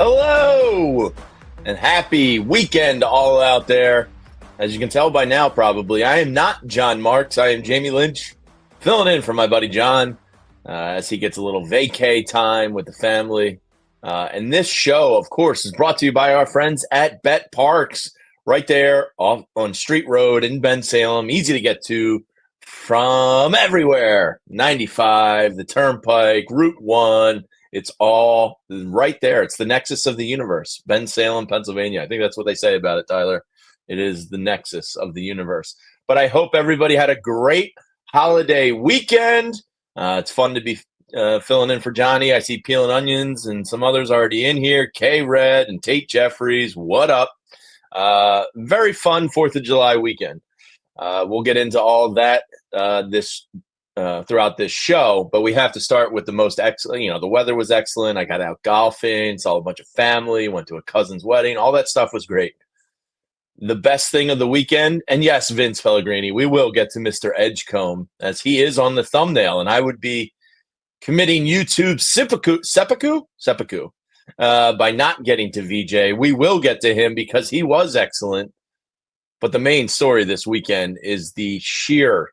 Hello and happy weekend all out there. As you can tell by now, probably, I am not John Marks. I am Jamie Lynch, filling in for my buddy John as he gets a little vacay time with the family. And this show, of course, is brought to you by our friends at BetParx, right there off on Street Road in Bensalem. Easy to get to from everywhere. 95, the Turnpike, Route 1. It's all right there. It's the nexus of the universe. Bensalem, Pennsylvania. I think that's what they say about it, Tyler. It is the nexus of the universe. But I hope everybody had a great holiday weekend. It's fun to be filling in for Johnny. I see Peeling Onions and some others already in here. K-Red and Tate Jeffries. What up? Very fun 4th of July weekend. We'll get into all that throughout this show, but we have to start with the most excellent. The weather was excellent. I got out golfing, saw a bunch of family, went to a cousin's wedding. All that stuff was great. The best thing of the weekend, and yes, Vince Pellegrini, we will get to Mr. Edgecombe as he is on the thumbnail, and I would be committing YouTube seppuku by not getting to VJ. We will get to him because he was excellent. But the main story this weekend is the sheer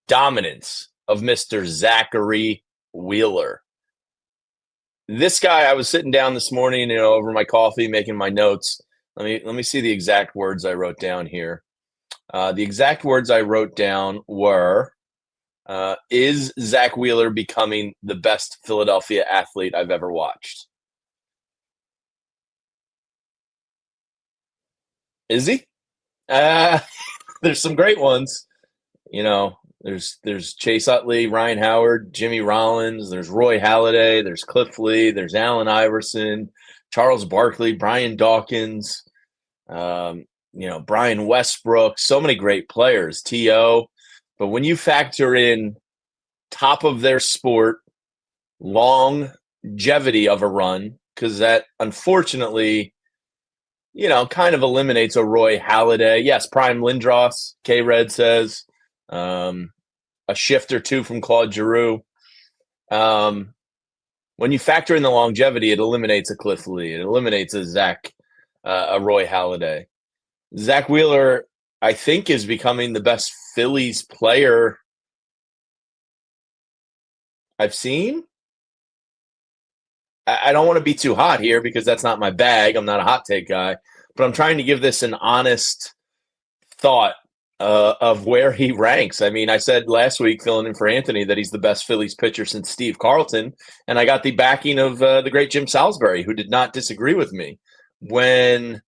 dominance of Mr. Zachary Wheeler. This guy, I was sitting down this morning, over my coffee, making my notes. Let me see the exact words I wrote down here. The exact words I wrote down were, is Zack Wheeler becoming the best Philadelphia athlete I've ever watched? Is he? There's some great ones. There's Chase Utley, Ryan Howard, Jimmy Rollins, there's Roy Halladay, there's Cliff Lee, there's Allen Iverson, Charles Barkley, Brian Dawkins, Brian Westbrook, so many great players, T.O. But when you factor in top of their sport, longevity of a run, because that unfortunately, kind of eliminates a Roy Halladay. Yes, Prime Lindros, K-Red says. A shift or two from Claude Giroux. When you factor in the longevity, it eliminates a Cliff Lee. It eliminates a Roy Halladay. Zack Wheeler, I think, is becoming the best Phillies player I've seen. I don't want to be too hot here because that's not my bag. I'm not a hot take guy. But I'm trying to give this an honest thought of where he ranks. I mean, I said last week, filling in for Anthony, that he's the best Phillies pitcher since Steve Carlton, and I got the backing of the great Jim Salisbury, who did not disagree with me. When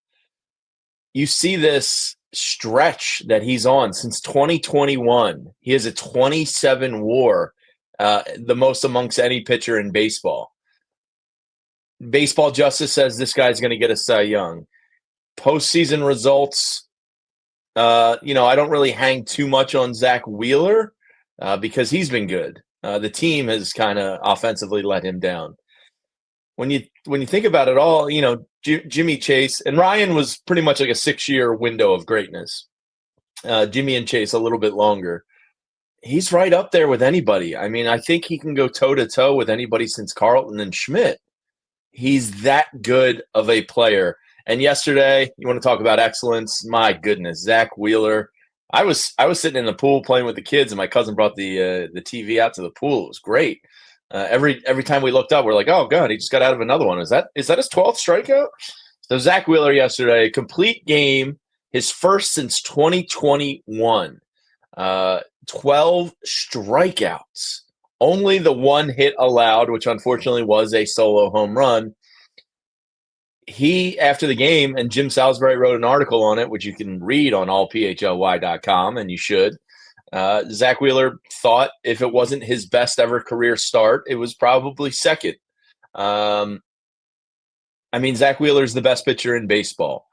you see this stretch that he's on since 2021, he has a 27 WAR, the most amongst any pitcher in baseball. Baseball Justice says this guy's going to get a Cy Young. Postseason results, I don't really hang too much on Zack Wheeler because he's been good. The team has kind of offensively let him down. When you think about it all, Jimmy Chase and Ryan was pretty much like a 6-year window of greatness. Jimmy and Chase a little bit longer. He's right up there with anybody. I mean, I think he can go toe-to-toe with anybody since Carlton and Schmidt. He's that good of a player. And yesterday, you want to talk about excellence? My goodness, Zack Wheeler. I was sitting in the pool playing with the kids, and my cousin brought the TV out to the pool. It was great. Every time we looked up, we're like, oh god, he just got out of another one. Is that his 12th strikeout? So Zack Wheeler yesterday, complete game, his first since 2021. 12 strikeouts. Only the one hit allowed, which unfortunately was a solo home run. He, after the game, and Jim Salisbury wrote an article on it, which you can read on allphly.com, and you should. Zack Wheeler thought if it wasn't his best ever career start, it was probably second. Zack Wheeler is the best pitcher in baseball.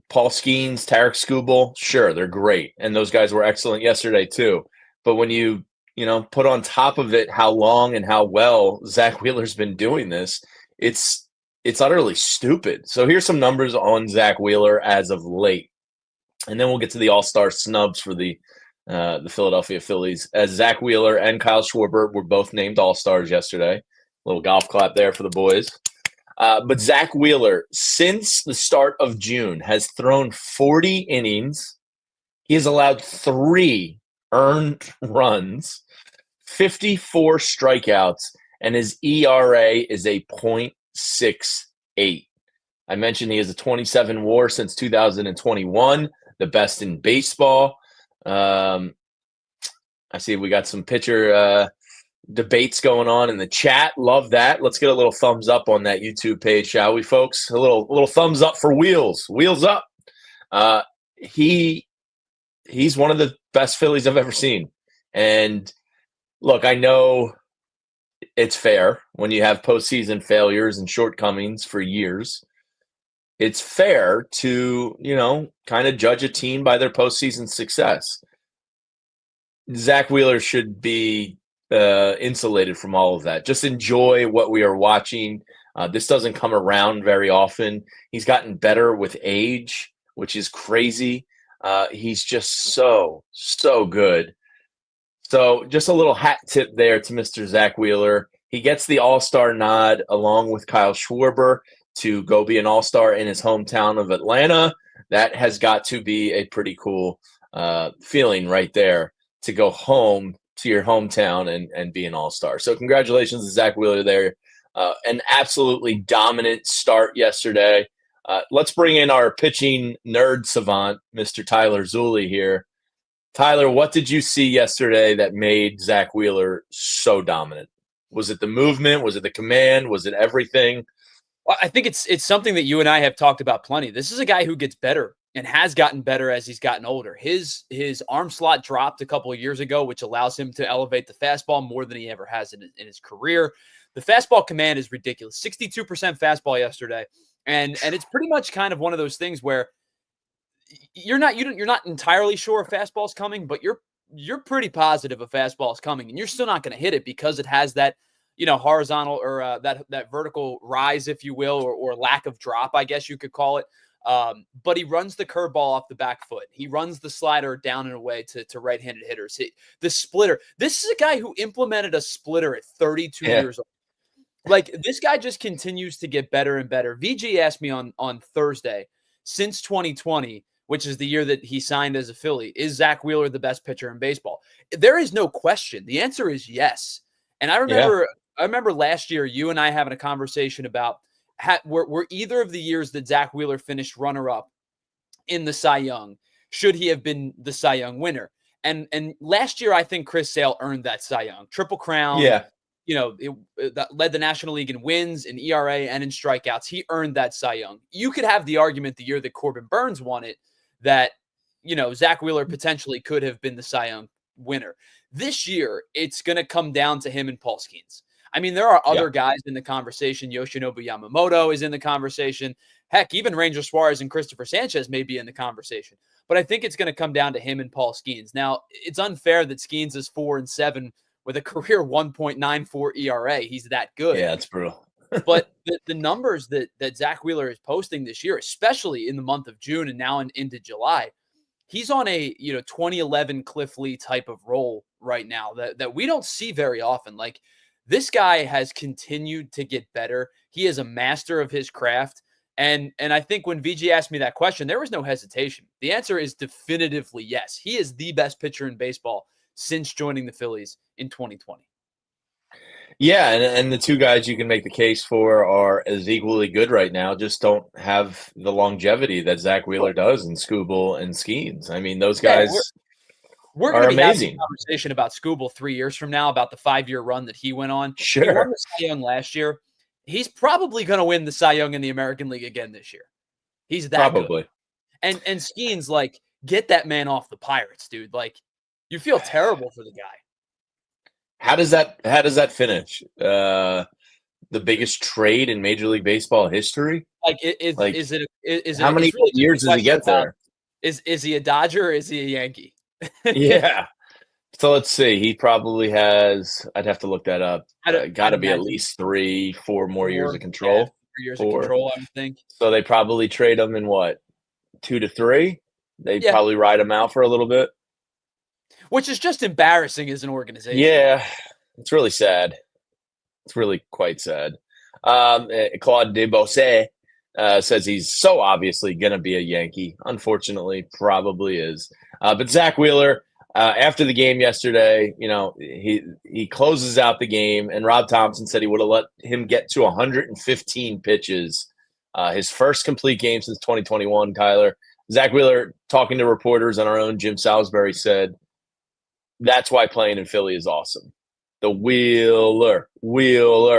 Paul Skeens, Tarek Skubal, sure, they're great. And those guys were excellent yesterday too. But when you put on top of it how long and how well Zack Wheeler's been doing this, it's utterly stupid. So here's some numbers on Zack Wheeler as of late. And then we'll get to the all-star snubs for the Philadelphia Phillies, as Zack Wheeler and Kyle Schwarber were both named all-stars yesterday. Little golf clap there for the boys. But Zack Wheeler, since the start of June, has thrown 40 innings. He has allowed 3 earned runs, 54 strikeouts, and his ERA is a .68. I mentioned he has a 27 WAR since 2021, the best in baseball. I see we got some pitcher debates going on in the chat. Love that. Let's get a little thumbs up on that YouTube page, shall we, folks? A little thumbs up for Wheels. Wheels up. He's one of the best Phillies I've ever seen. And look, I know it's fair when you have postseason failures and shortcomings for years. It's fair to, kind of judge a team by their postseason success. Zack Wheeler should be insulated from all of that. Just enjoy what we are watching. This doesn't come around very often. He's gotten better with age, which is crazy. He's just so good. So just a little hat tip there to Mr. Zack Wheeler. He gets the all-star nod along with Kyle Schwarber to go be an all-star in his hometown of Atlanta. That has got to be a pretty cool feeling right there, to go home to your hometown and be an all-star. So congratulations to Zack Wheeler there. An absolutely dominant start yesterday. Let's bring in our pitching nerd savant, Mr. Tyler Zulli here. Tyler, what did you see yesterday that made Zack Wheeler so dominant? Was it the movement? Was it the command? Was it everything? Well, I think it's something that you and I have talked about plenty. This is a guy who gets better and has gotten better as he's gotten older. His arm slot dropped a couple of years ago, which allows him to elevate the fastball more than he ever has in his career. The fastball command is ridiculous. 62% fastball yesterday. And it's pretty much kind of one of those things where you're not entirely sure a fastball's coming, but you're pretty positive a fastball is coming, and you're still not going to hit it because it has that, horizontal or that vertical rise, if you will, or lack of drop, I guess you could call it. But he runs the curveball off the back foot. He runs the slider down and away to right-handed hitters. The splitter. This is a guy who implemented a splitter at 32 years old. Like, this guy just continues to get better and better. VG asked me on Thursday, since 2020, which is the year that he signed as a Philly, is Zack Wheeler the best pitcher in baseball? There is no question. The answer is yes. And I remember last year, you and I having a conversation about were either of the years that Zack Wheeler finished runner-up in the Cy Young, should he have been the Cy Young winner? And last year, I think Chris Sale earned that Cy Young. Triple Crown. Yeah. That led the National League in wins, in ERA, and in strikeouts. He earned that Cy Young. You could have the argument the year that Corbin Burns won it that, Zack Wheeler potentially could have been the Cy Young winner. This year, it's going to come down to him and Paul Skeens. I mean, there are other guys in the conversation. Yoshinobu Yamamoto is in the conversation. Heck, even Ranger Suarez and Christopher Sanchez may be in the conversation. But I think it's going to come down to him and Paul Skeens. Now, it's unfair that Skeens is 4-7 with a career 1.94 ERA. He's that good. Yeah, it's brutal. But the numbers that Zack Wheeler is posting this year, especially in the month of June and now into July, he's on a 2011 Cliff Lee type of role right now that we don't see very often. Like, this guy has continued to get better. He is a master of his craft. And I think when VG asked me that question, there was no hesitation. The answer is definitively yes. He is the best pitcher in baseball since joining the Phillies in 2020. Yeah, and the two guys you can make the case for are as equally good right now, just don't have the longevity that Zack Wheeler does in Skubal and Skeens. I mean, those guys we're are going to be amazing. having a conversation about Skubal 3 years from now, about the 5-year run that he went on. Sure. He won the Cy Young last year. He's probably going to win the Cy Young in the American League again this year. He's that good. And Skeens, like, get that man off the Pirates, dude. Like, you feel terrible for the guy. How does that finish? The biggest trade in Major League Baseball history? Is it how many really years does he get there? Is he a Dodger or is he a Yankee? Yeah. So let's see. He probably has, I'd have to look that up. Got to be at least 3-4 more years of control. Yeah, 3 years of control, I would think. So they probably trade him in what, 2 to 3? They probably ride him out for a little bit. Which is just embarrassing as an organization. Yeah, it's really sad. It's really quite sad. Claude Debosse says he's so obviously going to be a Yankee. Unfortunately, probably is. But Zack Wheeler, after the game yesterday, he closes out the game, and Rob Thompson said he would have let him get to 115 pitches. His first complete game since 2021, Tyler. Zack Wheeler, talking to reporters on our own Jim Salisbury, said, that's why playing in Philly is awesome. The Wheeler,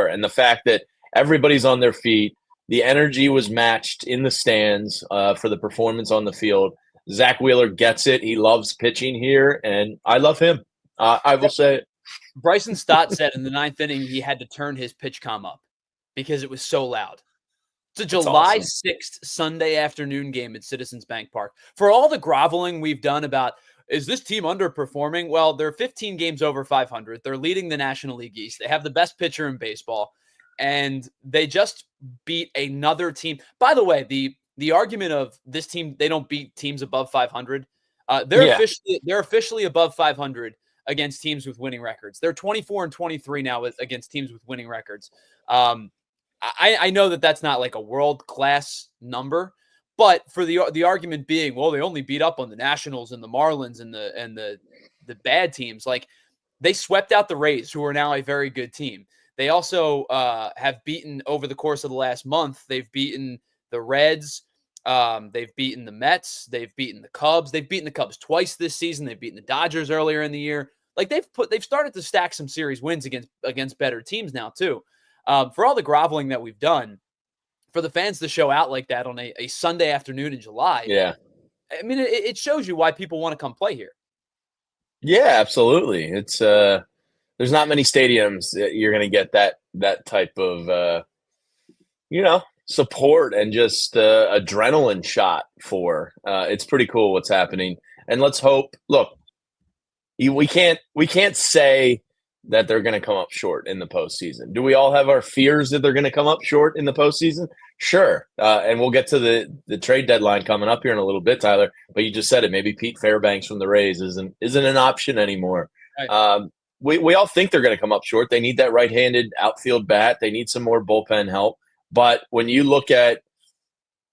and the fact that everybody's on their feet. The energy was matched in the stands for the performance on the field. Zack Wheeler gets it. He loves pitching here, and I love him. I will say it. Bryson Stott said in the 9th inning he had to turn his pitch comm up because it was so loud. It's a July 6th Sunday afternoon game at Citizens Bank Park. For all the groveling we've done about, is this team underperforming? Well, they're 15 games over 500. They're leading the National League East. They have the best pitcher in baseball, and they just beat another team. By the way, the argument of this team, they don't beat teams above 500. They're officially above 500 against teams with winning records. They're 24-23 now against teams with winning records. I know that that's not like a world-class number, but for the argument being, well, they only beat up on the Nationals and the Marlins and the bad teams. Like, they swept out the Rays, who are now a very good team. They also have beaten over the course of the last month. They've beaten the Reds. They've beaten the Mets. They've beaten the Cubs. They've beaten the Cubs twice this season. They've beaten the Dodgers earlier in the year. Like, they've started to stack some series wins against better teams now too. For all the groveling that we've done, for the fans to show out like that on a Sunday afternoon in July, yeah, I mean, it shows you why people want to come play here. Yeah, absolutely. It's there's not many stadiums that you're going to get that type of support and just adrenaline shot for. It's pretty cool what's happening, and let's hope. Look, we can't say that they're going to come up short in the postseason. Do we all have our fears that they're going to come up short in the postseason? Sure. And we'll get to the trade deadline coming up here in a little bit, Tyler. But you just said it. Maybe Pete Fairbanks from the Rays isn't an option anymore. Right. We all think they're going to come up short. They need that right-handed outfield bat. They need some more bullpen help. But when you look at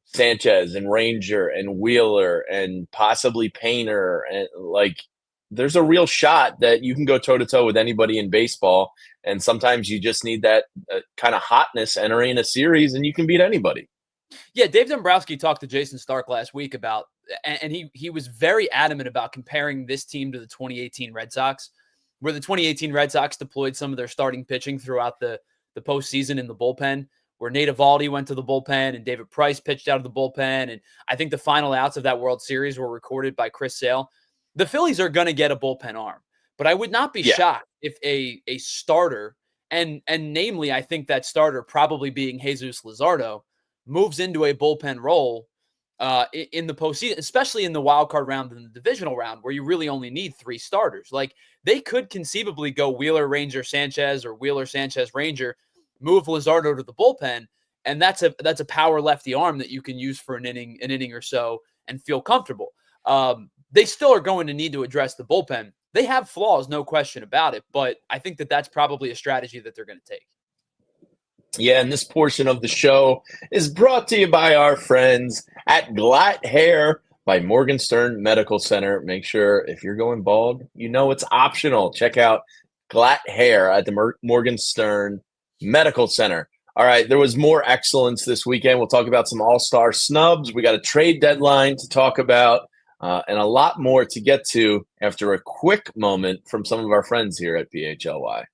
Sanchez and Ranger and Wheeler and possibly Painter, and there's a real shot that you can go toe-to-toe with anybody in baseball, and sometimes you just need that kind of hotness entering a series, and you can beat anybody. Yeah, Dave Dombrowski talked to Jason Stark last week about, and he was very adamant about comparing this team to the 2018 Red Sox, where the 2018 Red Sox deployed some of their starting pitching throughout the postseason in the bullpen, where Nate Eovaldi went to the bullpen and David Price pitched out of the bullpen, and I think the final outs of that World Series were recorded by Chris Sale. The Phillies are going to get a bullpen arm, but I would not be shocked if a starter, and namely, I think that starter probably being Jesus Luzardo, moves into a bullpen role in the postseason, especially in the wild card round and the divisional round, where you really only need 3 starters. Like, they could conceivably go Wheeler, Ranger, Sanchez, or Wheeler, Sanchez, Ranger, move Luzardo to the bullpen, and that's a power lefty arm that you can use for an inning or so and feel comfortable. They still are going to need to address the bullpen. They have flaws, no question about it, but I think that that's probably a strategy that they're going to take. Yeah, and this portion of the show is brought to you by our friends at GLAT Hair by Morgenstern Medical Center. Make sure if you're going bald, it's optional. Check out GLAT Hair at the Morgenstern Medical Center. All right, there was more excellence this weekend. We'll talk about some all-star snubs. We got a trade deadline to talk about. And a lot more to get to after a quick moment from some of our friends here at PHLY.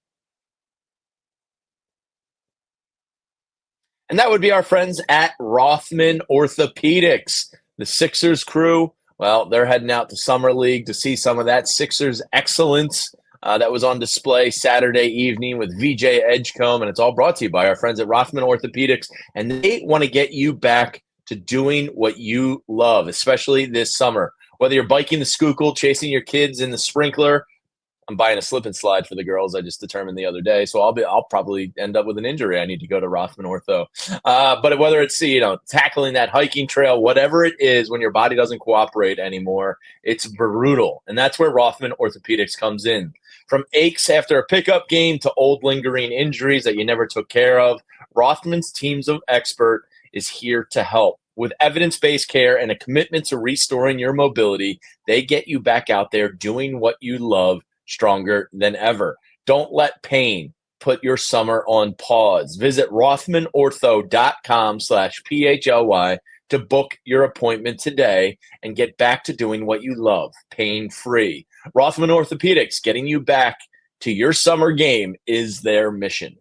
And that would be our friends at Rothman Orthopedics. The Sixers crew, well, they're heading out to Summer League to see some of that Sixers excellence that was on display Saturday evening with VJ Edgecombe. And it's all brought to you by our friends at Rothman Orthopedics. And they want to get you back to doing what you love, especially this summer. Whether you're biking the Schuylkill, chasing your kids in the sprinkler, I'm buying a slip and slide for the girls. I just determined the other day, so I'll probably end up with an injury. I need to go to Rothman Ortho. But whether it's tackling that hiking trail, whatever it is, when your body doesn't cooperate anymore, it's brutal, and that's where Rothman Orthopedics comes in. From aches after a pickup game to old lingering injuries that you never took care of, Rothman's teams of expert is here to help. With evidence-based care and a commitment to restoring your mobility, they get you back out there doing what you love stronger than ever. Don't let pain put your summer on pause. Visit rothmanortho.com/PHLY to book your appointment today and get back to doing what you love, pain-free. Rothman Orthopedics, getting you back to your summer game is their mission.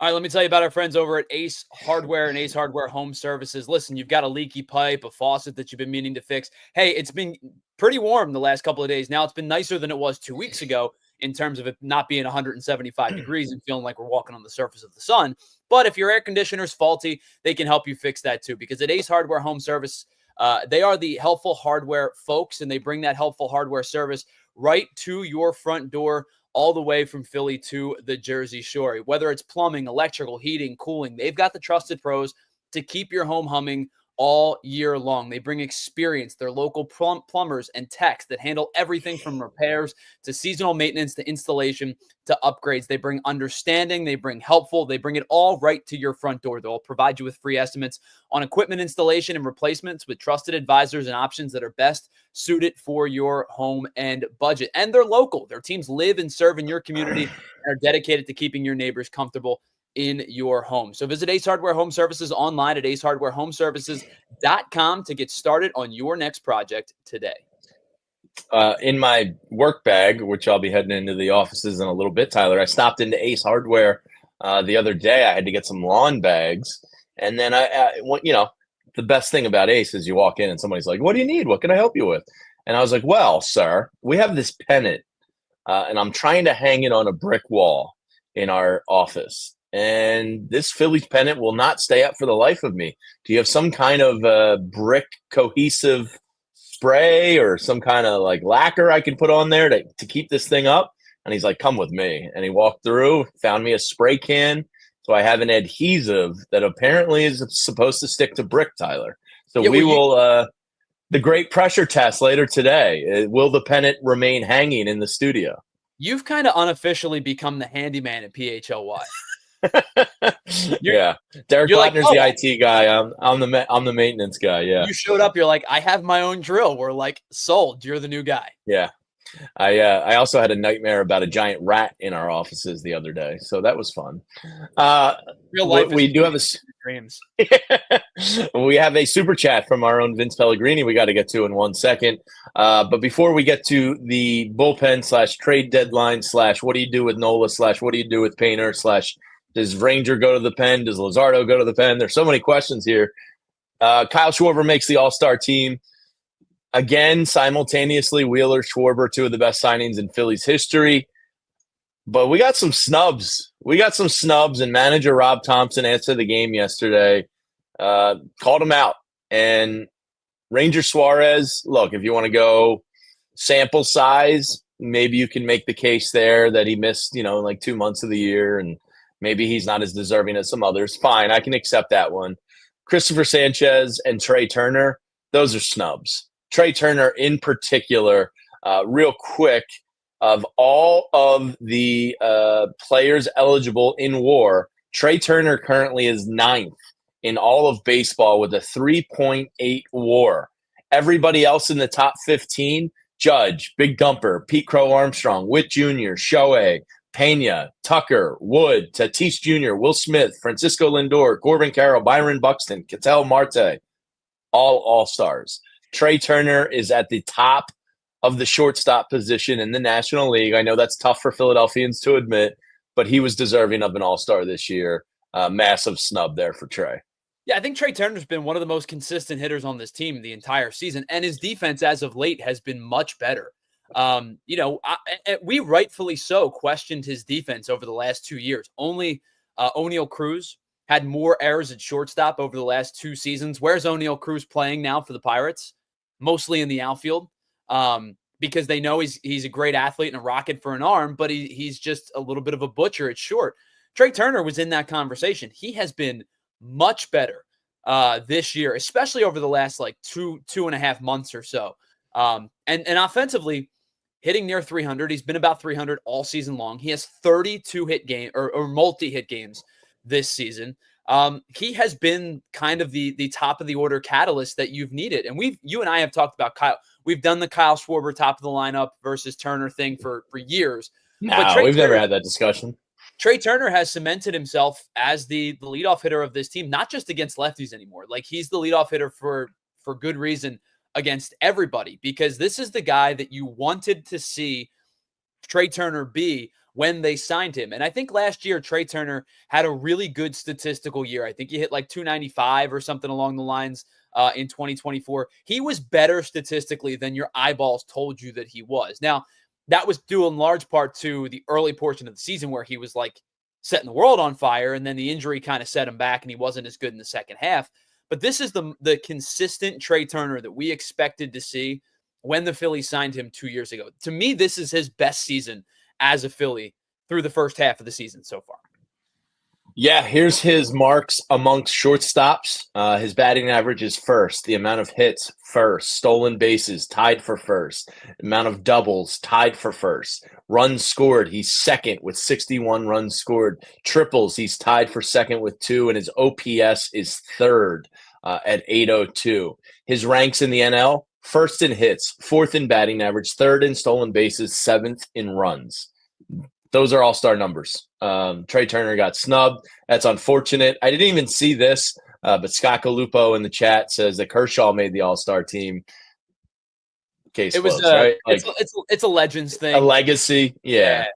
All right, let me tell you about our friends over at Ace Hardware and Ace Hardware Home Services. Listen, you've got a leaky pipe, a faucet that you've been meaning to fix. Hey, it's been pretty warm the last couple of days. Now it's been nicer than it was 2 weeks ago in terms of it not being 175 degrees and feeling like we're walking on the surface of the sun. But if your air conditioner's faulty, they can help you fix that too. Because at Ace Hardware Home Service, they are the helpful hardware folks, and they bring that helpful hardware service right to your front door, all the way from Philly to the Jersey Shore. Whether it's plumbing, electrical, heating, cooling, they've got the trusted pros to keep your home humming all year long. They bring experience. They're local plumbers and techs that handle everything from repairs to seasonal maintenance to installation to upgrades. They bring understanding. They bring helpful. They bring it all right to your front door. They'll provide you with free estimates on equipment installation and replacements with trusted advisors and options that are best suited for your home and budget. And they're local. Their teams live and serve in your community and are dedicated to keeping your neighbors comfortable in your home. So visit Ace Hardware Home Services online at acehardwarehomeservices.com to get started on your next project today. In my work bag, which I'll be heading into the offices in a little bit, Tyler, I stopped into Ace Hardware the other day. I had to get some lawn bags. And then the best thing about Ace is you walk in and somebody's like, "What do you need? What can I help you with?" And I was like, "Well, sir, we have this pennant and I'm trying to hang it on a brick wall in our office. And this Phillies pennant will not stay up for the life of me. Do you have some kind of brick cohesive spray or some kind of like lacquer I can put on there to keep this thing up?" And he's like, "Come with me." And he walked through, found me a spray can. So I have an adhesive that apparently is supposed to stick to brick, Tyler. So Yeah, we will the great pressure test later today. Will the pennant remain hanging in the studio? You've kind of unofficially become the handyman at PHLY. Yeah, Derek you're like, Plattner's the IT guy. I'm the maintenance guy. Yeah, you showed up. You're like, I have my own drill. We're like, sold. You're the new guy. yeah. I also had a nightmare about a giant rat in our offices the other day, so that was fun. Real life. We do have dreams. We have a super chat from our own Vince Pellegrini we got to get to in 1 second. But before we get to the bullpen / trade deadline / what do you do with Nola / what do you do with Painter / does Ranger go to the pen? Does Luzardo go to the pen? There's so many questions here. Kyle Schwarber makes the All-Star team. Again, simultaneously, Wheeler, Schwarber, two of the best signings in Phillies history. But we got some snubs. And manager Rob Thompson after the game yesterday called him out. And Ranger Suarez, look, if you want to go sample size, maybe you can make the case there that he missed, like 2 months of the year, and maybe he's not as deserving as some others. Fine, I can accept that one. Christopher Sanchez and Trey Turner, those are snubs. Trey Turner in particular, real quick, of all of the players eligible in WAR, Trey Turner currently is 9th in all of baseball with a 3.8 WAR. Everybody else in the top 15, Judge, Big Dumper, Pete Crow Armstrong, Witt Jr., Shohei, Pena, Tucker, Wood, Tatis Jr., Will Smith, Francisco Lindor, Corbin Carroll, Byron Buxton, Ketel Marte, all All-Stars. Trey Turner is at the top of the shortstop position in the National League. I know that's tough for Philadelphians to admit, but he was deserving of an All-Star this year. Massive snub there for Trey. Yeah, I think Trey Turner's been one of the most consistent hitters on this team the entire season, and his defense as of late has been much better. We rightfully so questioned his defense over the last 2 years. Only O'Neal Cruz had more errors at shortstop over the last 2 seasons. Where's O'Neal Cruz playing now for the Pirates? Mostly in the outfield, because they know he's a great athlete and a rocket for an arm, but he's just a little bit of a butcher at short. Trey Turner was in that conversation. He has been much better this year, especially over the last like two and a half months or so. And offensively, hitting near 300. He's been about 300 all season long. He has 32 hit game or multi-hit games this season. He has been kind of the top of the order catalyst that you've needed. And you and I have talked about Kyle. We've done the Kyle Schwarber top of the lineup versus Turner thing for years. No, we've never had that discussion. Trey Turner has cemented himself as the leadoff hitter of this team, not just against lefties anymore. Like, he's the leadoff hitter for good reason against everybody, because this is the guy that you wanted to see Trey Turner be when they signed him. And I think last year, Trey Turner had a really good statistical year. I think he hit like 295 or something along the lines in 2024. He was better statistically than your eyeballs told you that he was. Now, that was due in large part to the early portion of the season where he was like setting the world on fire, and then the injury kind of set him back and he wasn't as good in the second half. But this is the consistent Trey Turner that we expected to see when the Phillies signed him 2 years ago. To me, this is his best season as a Philly through the first half of the season so far. Yeah, here's his marks amongst shortstops. His batting average is first. The amount of hits, first. Stolen bases, tied for first. Amount of doubles, tied for first. Runs scored, he's second with 61 runs scored. Triples, he's tied for second with 2, and his OPS is third at 802. His ranks in the NL, first in hits, fourth in batting average, third in stolen bases, seventh in runs. Those are all-star numbers. Trey Turner got snubbed. That's unfortunate. I didn't even see this, but Scott Galupo in the chat says that Kershaw made the all-star team. Case it was closed, right? Like, it's a Legends thing. A legacy. Yeah.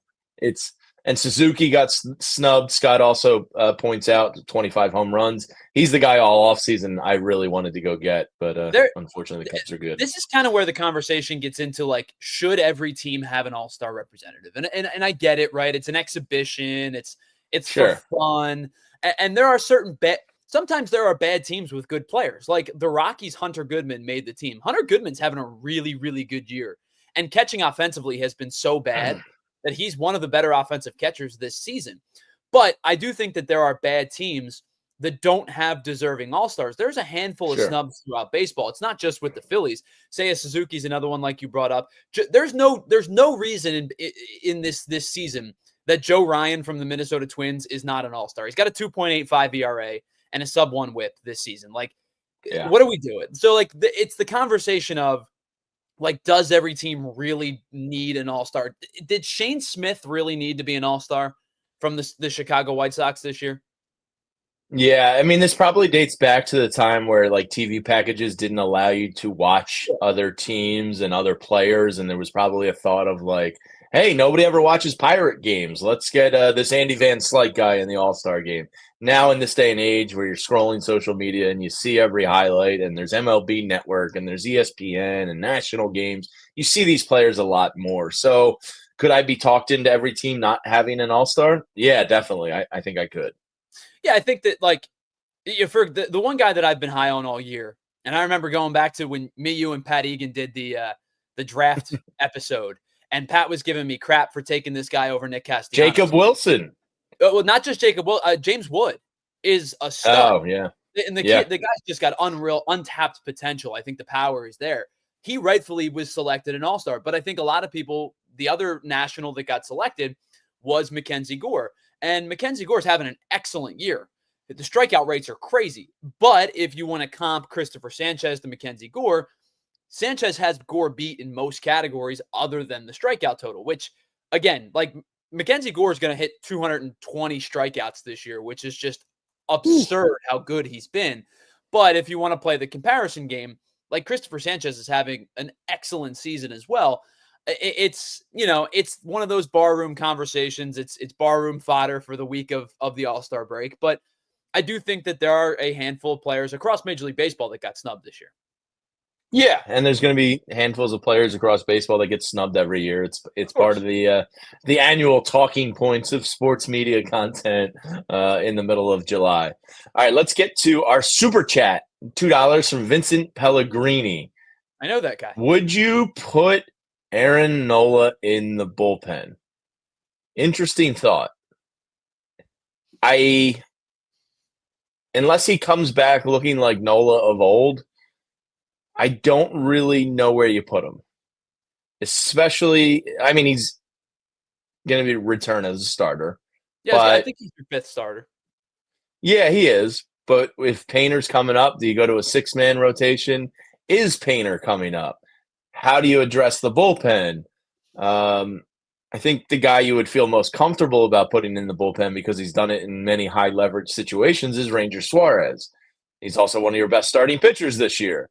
And Suzuki got snubbed. Scott also points out 25 home runs. He's the guy all offseason I really wanted to go get, but unfortunately the Cubs are good. This is kind of where the conversation gets into, like, should every team have an all-star representative? And I get it, right? It's an exhibition. It's Sure. for fun. And there are sometimes there are bad teams with good players. Like the Rockies, Hunter Goodman made the team. Hunter Goodman's having a really, really good year. And catching offensively has been so bad that he's one of the better offensive catchers this season. But I do think that there are bad teams that don't have deserving all-stars. There's a handful of snubs throughout baseball. It's not just with the Phillies. Seiya Suzuki's another one like you brought up. There's no reason in this season that Joe Ryan from the Minnesota Twins is not an all-star. He's got a 2.85 ERA and a sub-1 whip this season. Like, what are we doing? So, like, it's the conversation of, like, does every team really need an all-star? Did Shane Smith really need to be an all-star from the Chicago White Sox this year? Yeah, I mean, this probably dates back to the time where, like, TV packages didn't allow you to watch other teams and other players, and there was probably a thought of, like, hey, nobody ever watches Pirate games. Let's get this Andy Van Slyke guy in the All-Star game. Now, in this day and age where you're scrolling social media and you see every highlight, and there's MLB Network and there's ESPN and national games, you see these players a lot more. So could I be talked into every team not having an all-star? Yeah, definitely. I think I could. Yeah, I think that, like, for the one guy that I've been high on all year, and I remember going back to when me, you, and Pat Egan did the draft episode, and Pat was giving me crap for taking this guy over Nick Castellanos. Jacob Wilson. Well, not just Jacob. James Wood is a star. Oh, yeah. And the guy's just got untapped potential. I think the power is there. He rightfully was selected an all-star, but I think a lot of people, the other national that got selected was Mackenzie Gore. And Mackenzie Gore's having an excellent year. The strikeout rates are crazy. But if you want to comp Christopher Sanchez to Mackenzie Gore, Sanchez has Gore beat in most categories other than the strikeout total, which, again, like, Mackenzie Gore is going to hit 220 strikeouts this year, which is just absurd how good he's been. But if you want to play the comparison game, like, Christopher Sanchez is having an excellent season as well. It's one of those barroom conversations. It's barroom fodder for the week of the All-Star break. But I do think that there are a handful of players across Major League Baseball that got snubbed this year. Yeah, and there's going to be handfuls of players across baseball that get snubbed every year. It's part of the annual talking points of sports media content in the middle of July. All right, let's get to our super chat. $2 from Vincent Pellegrini. I know that guy. Would you put Aaron Nola in the bullpen? Interesting thought. Unless he comes back looking like Nola of old, I don't really know where you put him. Especially, I mean, he's going to be return as a starter. Yeah, I think he's your fifth starter. Yeah, he is. But if Painter's coming up, do you go to a six-man rotation? Is Painter coming up? How do you address the bullpen? Um, I think the guy you would feel most comfortable about putting in the bullpen because he's done it in many high leverage situations is Ranger Suarez. He's also one of your best starting pitchers this year.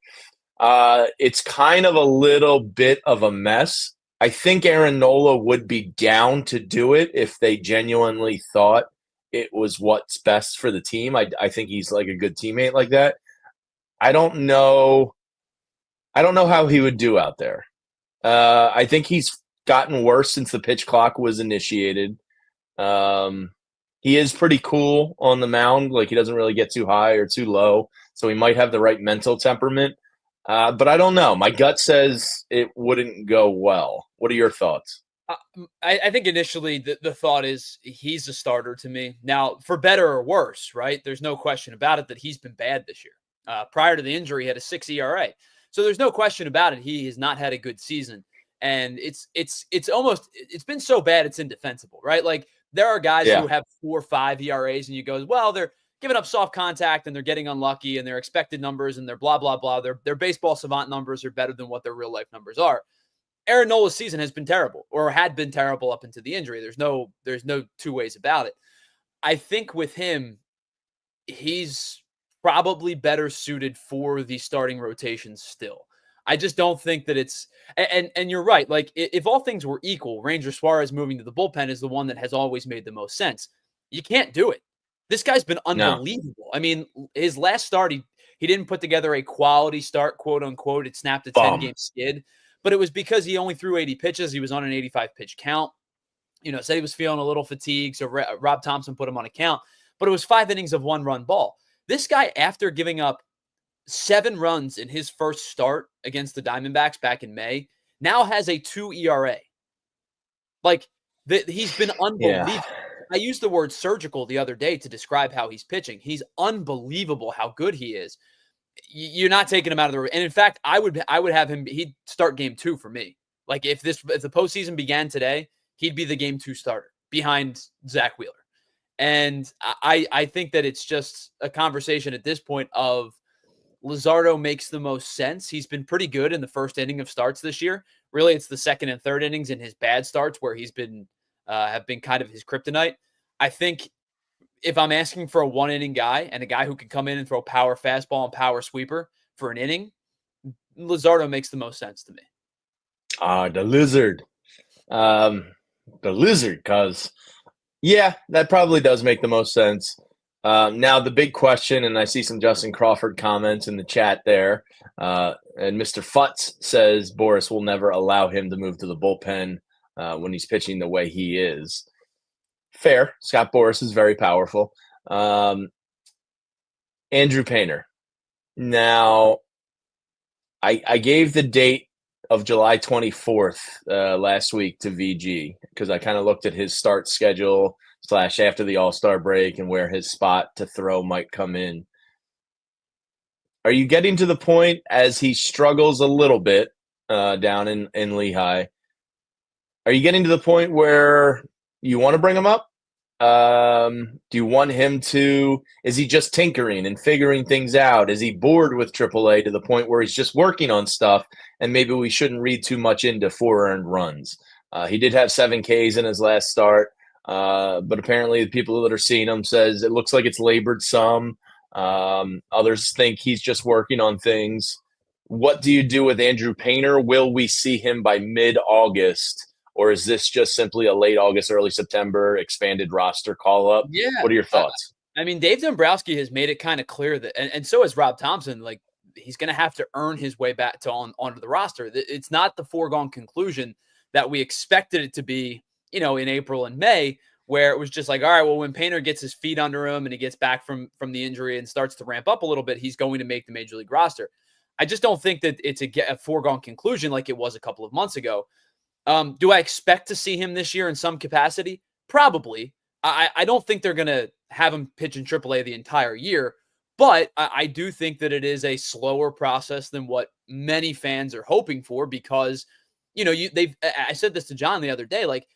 It's kind of a little bit of a mess. I think Aaron Nola would be down to do it if they genuinely thought it was what's best for the team. I think he's like a good teammate like that. I don't know. I don't know how he would do out there. I think he's gotten worse since the pitch clock was initiated. He is pretty cool on the mound. Like he doesn't really get too high or too low. So he might have the right mental temperament. But I don't know. My gut says it wouldn't go well. What are your thoughts? I think initially the thought is he's a starter to me. Now, for better or worse, right? There's no question about it that he's been bad this year. Prior to the injury, he had a 6 ERA. So there's no question about it. He has not had a good season. And it's been so bad it's indefensible, right? Like there are guys who have 4 or 5 ERAs and you go, well, they're giving up soft contact and they're getting unlucky and their expected numbers and their blah, blah, blah. Their baseball savant numbers are better than what their real life numbers are. Aaron Nola's season has been terrible or had been terrible up into the injury. There's no two ways about it. I think with him, he's probably better suited for the starting rotation still. I just don't think that it's and you're right. Like if all things were equal, Ranger Suarez moving to the bullpen is the one that has always made the most sense. You can't do it. This guy's been unbelievable. No. I mean, his last start, he didn't put together a quality start, quote unquote. It snapped a 10-game skid, but it was because he only threw 80 pitches. He was on an 85 pitch count. Said he was feeling a little fatigued, so Rob Thompson put him on a count. But it was 5 innings of 1-run ball. This guy, after giving up 7 runs in his first start against the Diamondbacks back in May, now has a 2 ERA. Like, he's been unbelievable. Yeah. I used the word surgical the other day to describe how he's pitching. He's unbelievable how good he is. You're not taking him out of the room. And in fact, I would have him, he'd start game 2 for me. Like if the postseason began today, he'd be the game 2 starter behind Zack Wheeler. And I think that it's just a conversation at this point of Luzardo makes the most sense. He's been pretty good in the first inning of starts this year. Really, it's the second and third innings in his bad starts where he's been have been kind of his kryptonite. I think if I'm asking for a 1-inning guy and a guy who can come in and throw power fastball and power sweeper for an inning, Luzardo makes the most sense to me. The lizard. The lizard, because, yeah, that probably does make the most sense. Now, the big question, and I see some Justin Crawford comments in the chat there, and Mr. Futz says Boris will never allow him to move to the bullpen when he's pitching the way he is. Fair. Scott Boras is very powerful. Andrew Painter. Now, I gave the date of July 24th last week to VG because I kind of looked at his start schedule / after the All-Star break and where his spot to throw might come in. Are you getting to the point as he struggles a little bit down in Lehigh? Are you getting to the point where you want to bring him up? Do you want him to – is he just tinkering and figuring things out? Is he bored with AAA to the point where he's just working on stuff and maybe we shouldn't read too much into 4 earned runs? He did have 7 Ks in his last start, but apparently the people that are seeing him says it looks like it's labored some. Others think he's just working on things. What do you do with Andrew Painter? Will we see him by mid-August? Or is this just simply a late August, early September expanded roster call-up? Yeah. What are your thoughts? I mean, Dave Dombrowski has made it kind of clear that, and so has Rob Thompson, like he's going to have to earn his way back to onto the roster. It's not the foregone conclusion that we expected it to be, in April and May, where it was just like, all right, well, when Painter gets his feet under him and he gets back from the injury and starts to ramp up a little bit, he's going to make the Major League roster. I just don't think that it's a foregone conclusion like it was a couple of months ago. Do I expect to see him this year in some capacity? Probably. I don't think they're going to have him pitch in AAA the entire year, but I do think that it is a slower process than what many fans are hoping for because, I said this to John the other day, like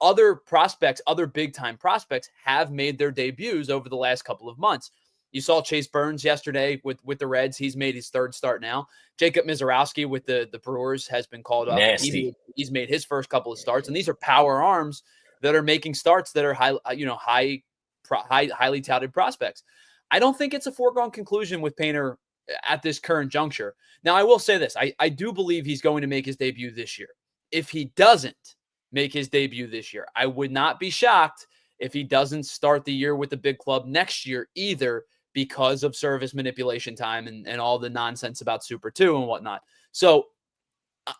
other prospects, other big time prospects have made their debuts over the last couple of months. You saw Chase Burns yesterday with the Reds. He's made his third start now. Jacob Mizorowski with the Brewers has been called up. Nasty. He's made his first couple of starts, and these are power arms that are making starts that are highly touted prospects. I don't think it's a foregone conclusion with Painter at this current juncture. Now, I will say this. I do believe he's going to make his debut this year. If he doesn't make his debut this year, I would not be shocked if he doesn't start the year with the big club next year either, because of service manipulation time and all the nonsense about Super 2 and whatnot. So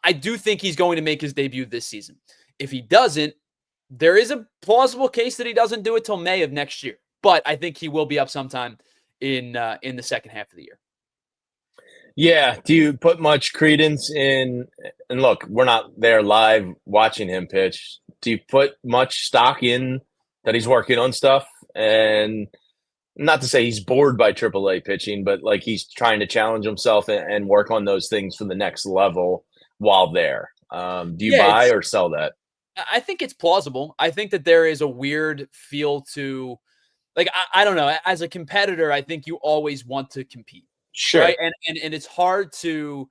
I do think he's going to make his debut this season. If he doesn't, there is a plausible case that he doesn't do it till May of next year. But I think he will be up sometime in the second half of the year. Yeah. Do you put much credence in, and look, we're not there live watching him pitch. Do you put much stock in that he's working on stuff? And not to say he's bored by AAA pitching, but like he's trying to challenge himself and work on those things for the next level while there. Do you buy or sell that? I think it's plausible. I think that there is a weird feel to, like, I don't know. As a competitor, I think you always want to compete. Sure. Right? And it's hard to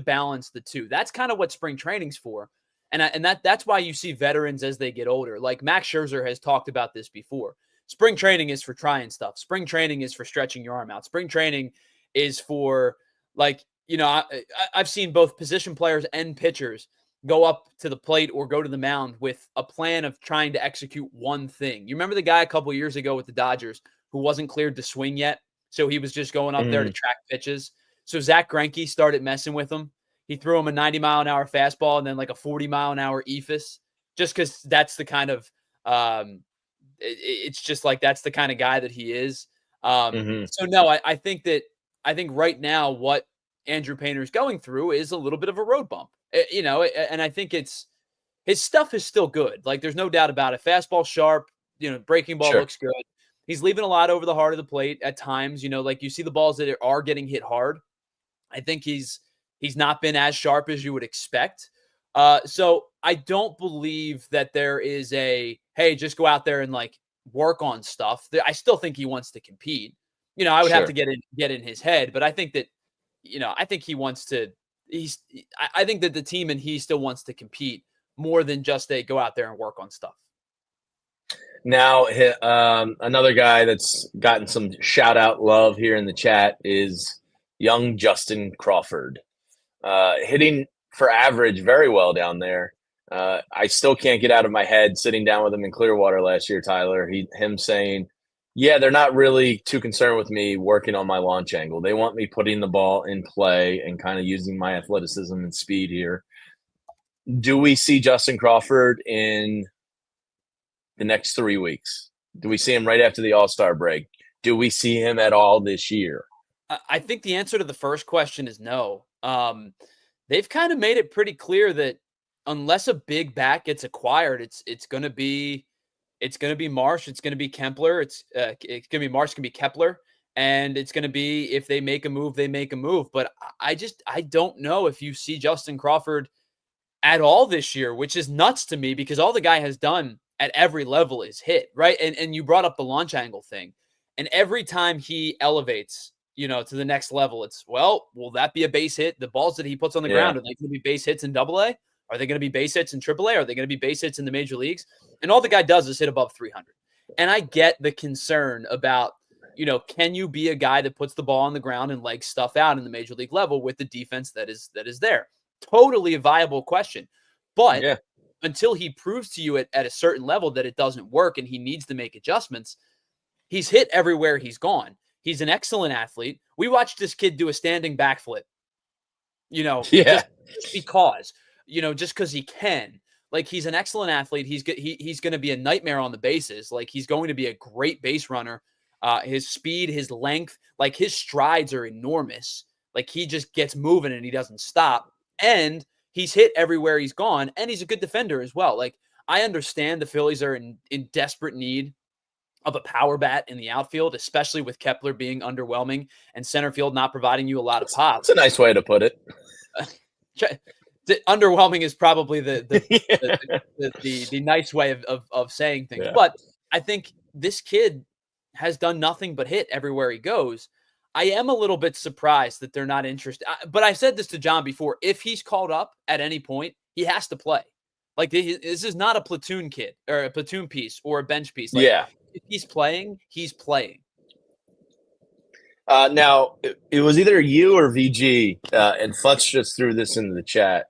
balance the two. That's kind of what spring training's for. And that's why you see veterans as they get older. Like Max Scherzer has talked about this before. Spring training is for trying stuff. Spring training is for stretching your arm out. Spring training is for, like, I've seen both position players and pitchers go up to the plate or go to the mound with a plan of trying to execute one thing. You remember the guy a couple of years ago with the Dodgers who wasn't cleared to swing yet? So he was just going up there to track pitches. So Zach Greinke started messing with him. He threw him a 90-mile-an-hour fastball and then like a 40-mile-an-hour eephus, just because that's the kind of it's just like that's the kind of guy that he is. So no, I think right now what Andrew Painter's going through is a little bit of a road bump, and I think his stuff is still good. Like there's no doubt about it. Fastball sharp, breaking ball looks good. He's leaving a lot over the heart of the plate at times. Like you see the balls that are getting hit hard. I think he's not been as sharp as you would expect. So I don't believe that there is hey, just go out there and like work on stuff. I still think he wants to compete. I would have to get in his head, but I think that, I think he wants to. I think that the team and he still wants to compete more than just go out there and work on stuff. Now, another guy that's gotten some shout out love here in the chat is young Justin Crawford, hitting for average very well down there. I still can't get out of my head sitting down with him in Clearwater last year, Tyler, him saying, yeah, they're not really too concerned with me working on my launch angle. They want me putting the ball in play and kind of using my athleticism and speed here. Do we see Justin Crawford in the next 3 weeks? Do we see him right after the All-Star break? Do we see him at all this year? I think the answer to the first question is no. They've kind of made it pretty clear that unless a big bat gets acquired, it's going to be Marsh, it's going to be Kepler, it's going to be Marsh, it's going to be Kepler, and it's going to be if they make a move, they make a move. But I don't know if you see Justin Crawford at all this year, which is nuts to me because all the guy has done at every level is hit, right? And you brought up the launch angle thing. And every time he elevates, to the next level, it's, well, will that be a base hit? The balls that he puts on the ground, are they going to be base hits in AA? Are they going to be base hits in AAA? Are they going to be base hits in the major leagues? And all the guy does is hit above 300. And I get the concern about, can you be a guy that puts the ball on the ground and legs stuff out in the major league level with the defense that is there? Totally a viable question. But until he proves to you at a certain level that it doesn't work and he needs to make adjustments, he's hit everywhere he's gone. He's an excellent athlete. We watched this kid do a standing backflip, just because, just because he can. Like, he's an excellent athlete. He's going to be a nightmare on the bases. Like, he's going to be a great base runner. His speed, his length, like his strides are enormous. Like, he just gets moving and he doesn't stop. And he's hit everywhere he's gone. And he's a good defender as well. Like, I understand the Phillies are in desperate need of a power bat in the outfield, especially with Kepler being underwhelming and center field not providing you a lot of pop. That's a nice way to put it. Underwhelming is probably Yeah. the nice way of saying things. Yeah. But I think this kid has done nothing but hit everywhere he goes. I am a little bit surprised that they're not interested. But I said this to John before. If he's called up at any point, he has to play. Like, this is not a platoon kid or a platoon piece or a bench piece. Like, Yeah. if he's playing, he's playing. Now, it was either you or VG, and Futz just threw this into the chat.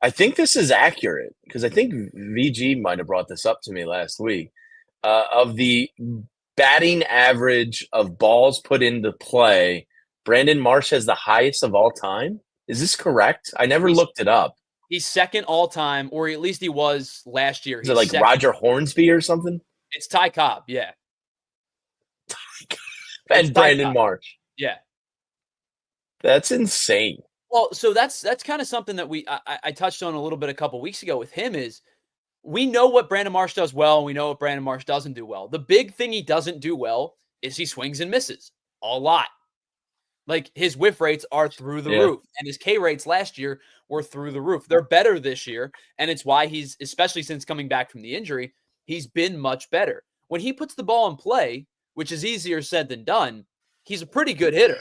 I think this is accurate because I think VG might have brought this up to me last week. Of the batting average of balls put into play, Brandon Marsh has the highest of all time. Is this correct? I never looked it up. He's second all time, or at least he was last year. Is it like second. Roger Hornsby or something? It's Ty Cobb, yeah. And Brandon Marsh. Yeah. That's insane. Well, so that's kind of something that I touched on a little bit a couple weeks ago with him is we know what Brandon Marsh does well, and we know what Brandon Marsh doesn't do well. The big thing he doesn't do well is he swings and misses a lot. Like, his whiff rates are through the roof, and his K rates last year were through the roof. They're better this year, and it's why he's, especially since coming back from the injury, he's been much better. When he puts the ball in play, which is easier said than done, he's a pretty good hitter.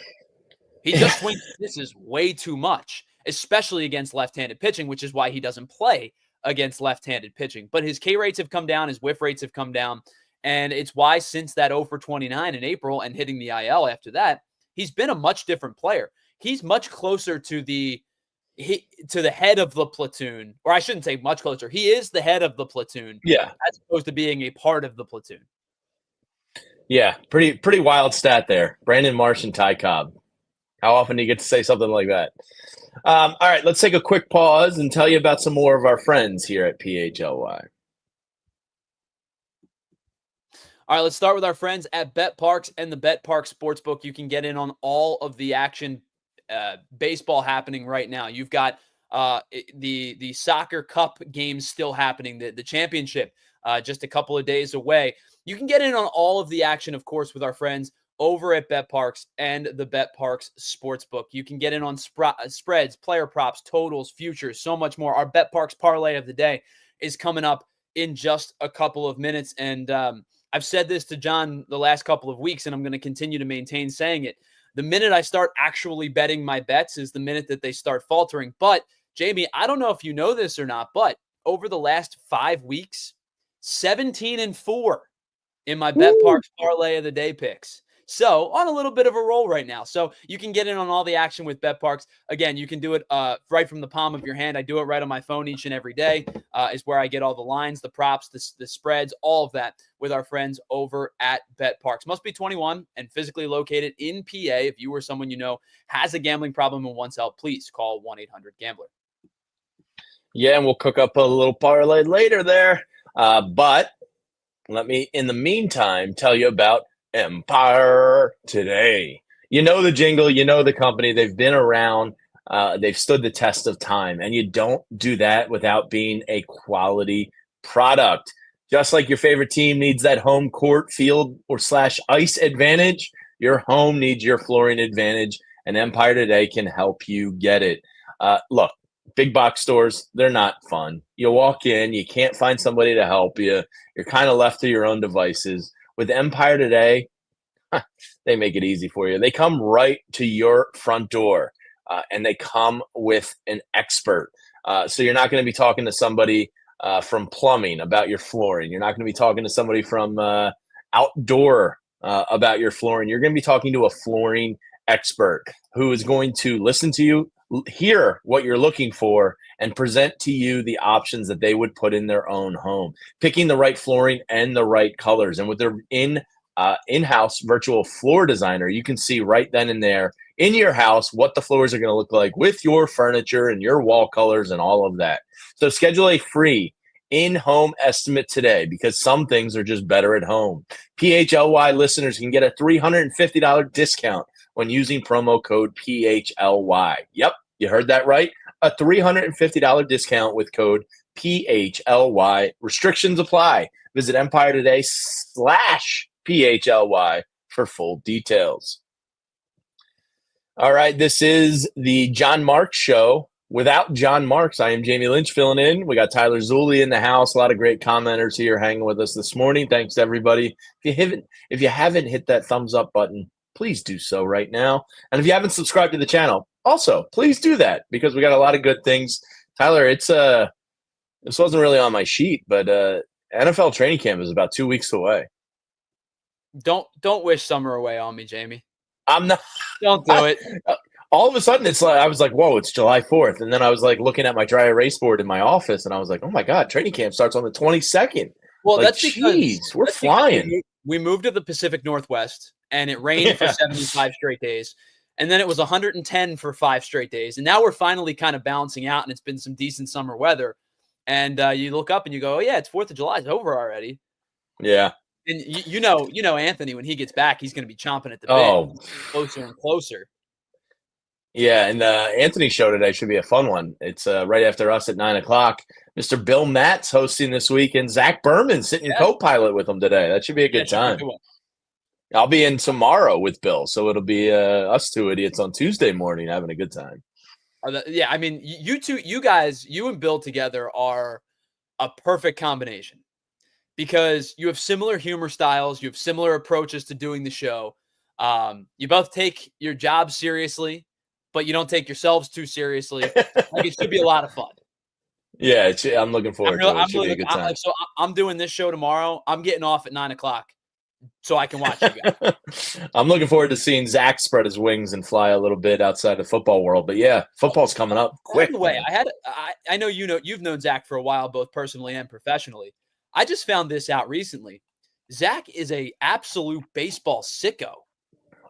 He just swings and misses way too much, especially against left-handed pitching, which is why he doesn't play against left-handed pitching. But his K rates have come down, his whiff rates have come down, and it's why since that 0 for 29 in April and hitting the IL after that, he's been a much different player. He's much closer to the head of the platoon, or I shouldn't say much closer. He is the head of the platoon, as opposed to being a part of the platoon. Yeah, pretty wild stat there. Brandon Marsh and Ty Cobb. How often do you get to say something like that? All right, let's take a quick pause and tell you about some more of our friends here at PHLY. All right, let's start with our friends at BetParx and the BetParx Sportsbook. You can get in on all of the action, baseball happening right now. You've got the Soccer Cup games still happening, the championship just a couple of days away. You can get in on all of the action, of course, with our friends over at BetParx and the BetParx Sportsbook. You can get in on spreads, player props, totals, futures, so much more. Our BetParx Parlay of the day is coming up in just a couple of minutes. And I've said this to John the last couple of weeks, and I'm going to continue to maintain saying it. The minute I start actually betting my bets is the minute that they start faltering. But, Jamie, I don't know if you know this or not, but over the last 5 weeks, 17-4 in my BetParx Parlay of the day picks. So on a little bit of a roll right now. So you can get in on all the action with BetParx. Again, you can do it right from the palm of your hand. I do it right on my phone each and every day is where I get all the lines, the props, the spreads, all of that with our friends over at BetParx. Must be 21 and physically located in PA. If you or someone you know has a gambling problem and wants help, please call 1-800-GAMBLER. Yeah, and we'll cook up a little parlay later there. But let me, in the meantime, tell you about Empire Today. You know the jingle, you know the company. They've been around. They've stood the test of time. And you don't do that without being a quality product. Just like your favorite team needs that home court, field, or / ice advantage, your home needs your flooring advantage. And Empire Today can help you get it. Look, big box stores, they're not fun. You walk in, you can't find somebody to help you. You're kind of left to your own devices. With Empire Today, they make it easy for you. They come right to your front door, and they come with an expert. So you're not going to be talking to somebody from plumbing about your flooring. You're not going to be talking to somebody from outdoor about your flooring. You're going to be talking to a flooring expert who is going to listen to you, hear what you're looking for, and present to you the options that they would put in their own home, picking the right flooring and the right colors. And with their in-house virtual floor designer, you can see right then and there in your house what the floors are going to look like with your furniture and your wall colors and all of that. So schedule a free in-home estimate today, because some things are just better at home. PHLY listeners can get a $350 discount when using promo code PHLY. Yep, you heard that right. A $350 discount with code PHLY. Restrictions apply. Visit Empire Today /PHLY for full details. All right, this is the John Marks Show without John Marks, I am Jamie Lynch filling in. We got Tyler Zulli in the house. A lot of great commenters here hanging with us this morning. Thanks to everybody. If you haven't hit that thumbs up button, please do so right now. And if you haven't subscribed to the channel, also please do that because we got a lot of good things. Tyler, this wasn't really on my sheet, but NFL training camp is about 2 weeks away. Don't wish summer away on me, Jamie. I'm not. Don't do it. All of a sudden, it's like I was like, "Whoa, it's July 4th," and then I was like looking at my dry erase board in my office, and I was like, "Oh my god, training camp starts on the 22nd." Well, like, that's because we're flying. We moved to the Pacific Northwest, and it rained for 75 straight days, and then it was 110 for 5 straight days, and now we're finally kind of balancing out, and it's been some decent summer weather. And you look up and you go, "Oh yeah, it's 4th of July. It's over already." Yeah. And you know, Anthony, when he gets back, he's going to be chomping at the bit, closer and closer. Yeah, and Anthony's show today should be a fun one. It's right after us at 9:00. Mr. Bill Matt's hosting this week, and Zach Berman sitting co-pilot with him today. That should be a good time. I'll be in tomorrow with Bill, so it'll be us two idiots on Tuesday morning having a good time. Yeah, I mean, you guys, you and Bill together are a perfect combination. Because you have similar humor styles, you have similar approaches to doing the show. You both take your job seriously, but you don't take yourselves too seriously. Like, it should be a lot of fun. Yeah, I'm looking forward to it. It should be a good time. So I'm doing this show tomorrow. I'm getting off at 9:00 so I can watch you guys. I'm looking forward to seeing Zach spread his wings and fly a little bit outside the football world. But yeah, football's coming up quick. By the way, I know you've known Zach for a while, both personally and professionally. I just found this out recently. Zach is a absolute baseball sicko.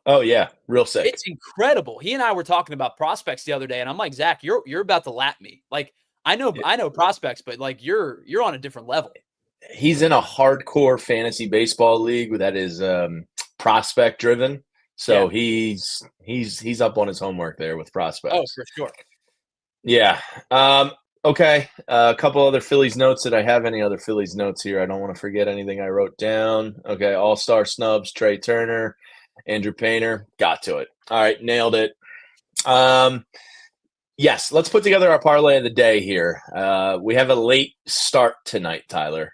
Oh yeah, real sick. It's incredible. He and I were talking about prospects the other day, and I'm like, Zach, you're about to lap me. Like, I know prospects, but like you're on a different level. He's in a hardcore fantasy baseball league that is prospect driven. So he's up on his homework there with prospects. Oh, for sure. Yeah. Okay, a couple other Phillies notes. Did I have any other Phillies notes here? I don't want to forget anything I wrote down. Okay, all-star snubs, Trey Turner, Andrew Painter. Got to it. All right, nailed it. Yes, let's put together our parlay of the day here. We have a late start tonight, Tyler.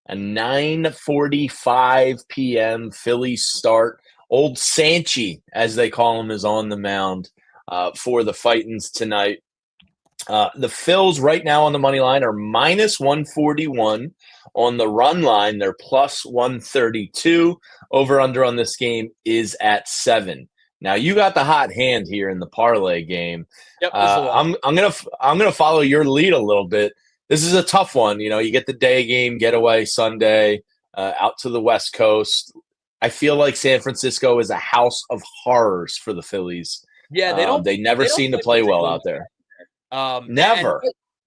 A 9:45 p.m. Phillies start. Old Sanchi, as they call him, is on the mound for the Fightins tonight. The Phils right now on the money line are minus 141. On the run line, they're plus 132. Over under on this game is at 7. Now you got the hot hand here in the parlay game. Yep, I'm gonna follow your lead a little bit. This is a tough one. You know, you get the day game getaway Sunday out to the West Coast. I feel like San Francisco is a house of horrors for the Phillies. Yeah, they never seem to play well out there. Never.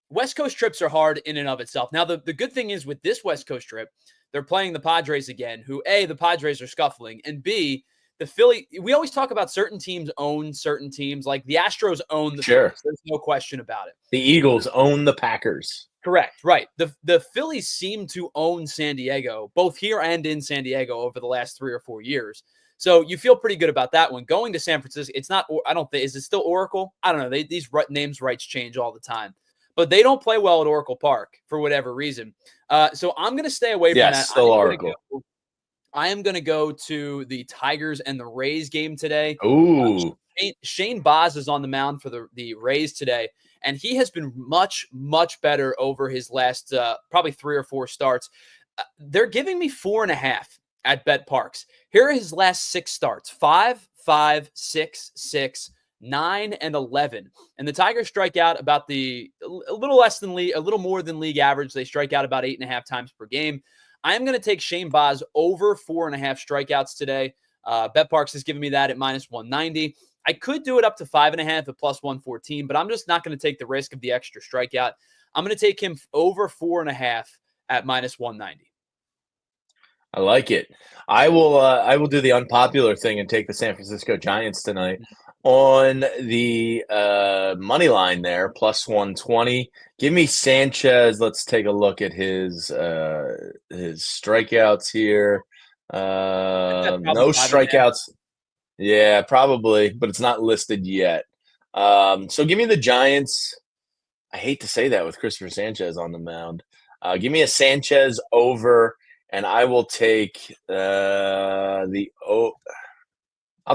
West Coast trips are hard in and of itself. Now, the good thing is with this West Coast trip, they're playing the Padres again, who, A, the Padres are scuffling, and B, the Philly, we always talk about certain teams own certain teams. Like the Astros own the Phillies. There's no question about it. The Eagles own the Packers. Correct. Right. The Phillies seem to own San Diego, both here and in San Diego over the last 3 or 4 years. So you feel pretty good about that one. Going to San Francisco, it's not, I don't think, is it still Oracle? I don't know. These names rights change all the time. But they don't play well at Oracle Park for whatever reason. So I'm going to stay away from that. Still Oracle. I am going to go to the Tigers and the Rays game today. Ooh. Shane Baz is on the mound for the Rays today, and he has been much, much better over his last probably 3 or 4 starts. They're giving me 4.5 at BetParx. Here are his last 6 starts: 5, 5, 6, 6, 9, and 11. And the Tigers strike out about a little more than league average. They strike out about 8.5 times per game. I am going to take Shane Baz over 4.5 strikeouts today. BetParx has given me that at minus 190. I could do it up to 5.5 at plus 114, but I'm just not going to take the risk of the extra strikeout. I'm going to take him over 4.5 at minus 190. I like it. I will do the unpopular thing and take the San Francisco Giants tonight on the money line there, plus 120. Give me Sanchez. Let's take a look at his strikeouts here. No strikeouts. Yeah, probably, but it's not listed yet. So give me the Giants. I hate to say that with Christopher Sanchez on the mound. Give me a Sanchez over, and I will take I'll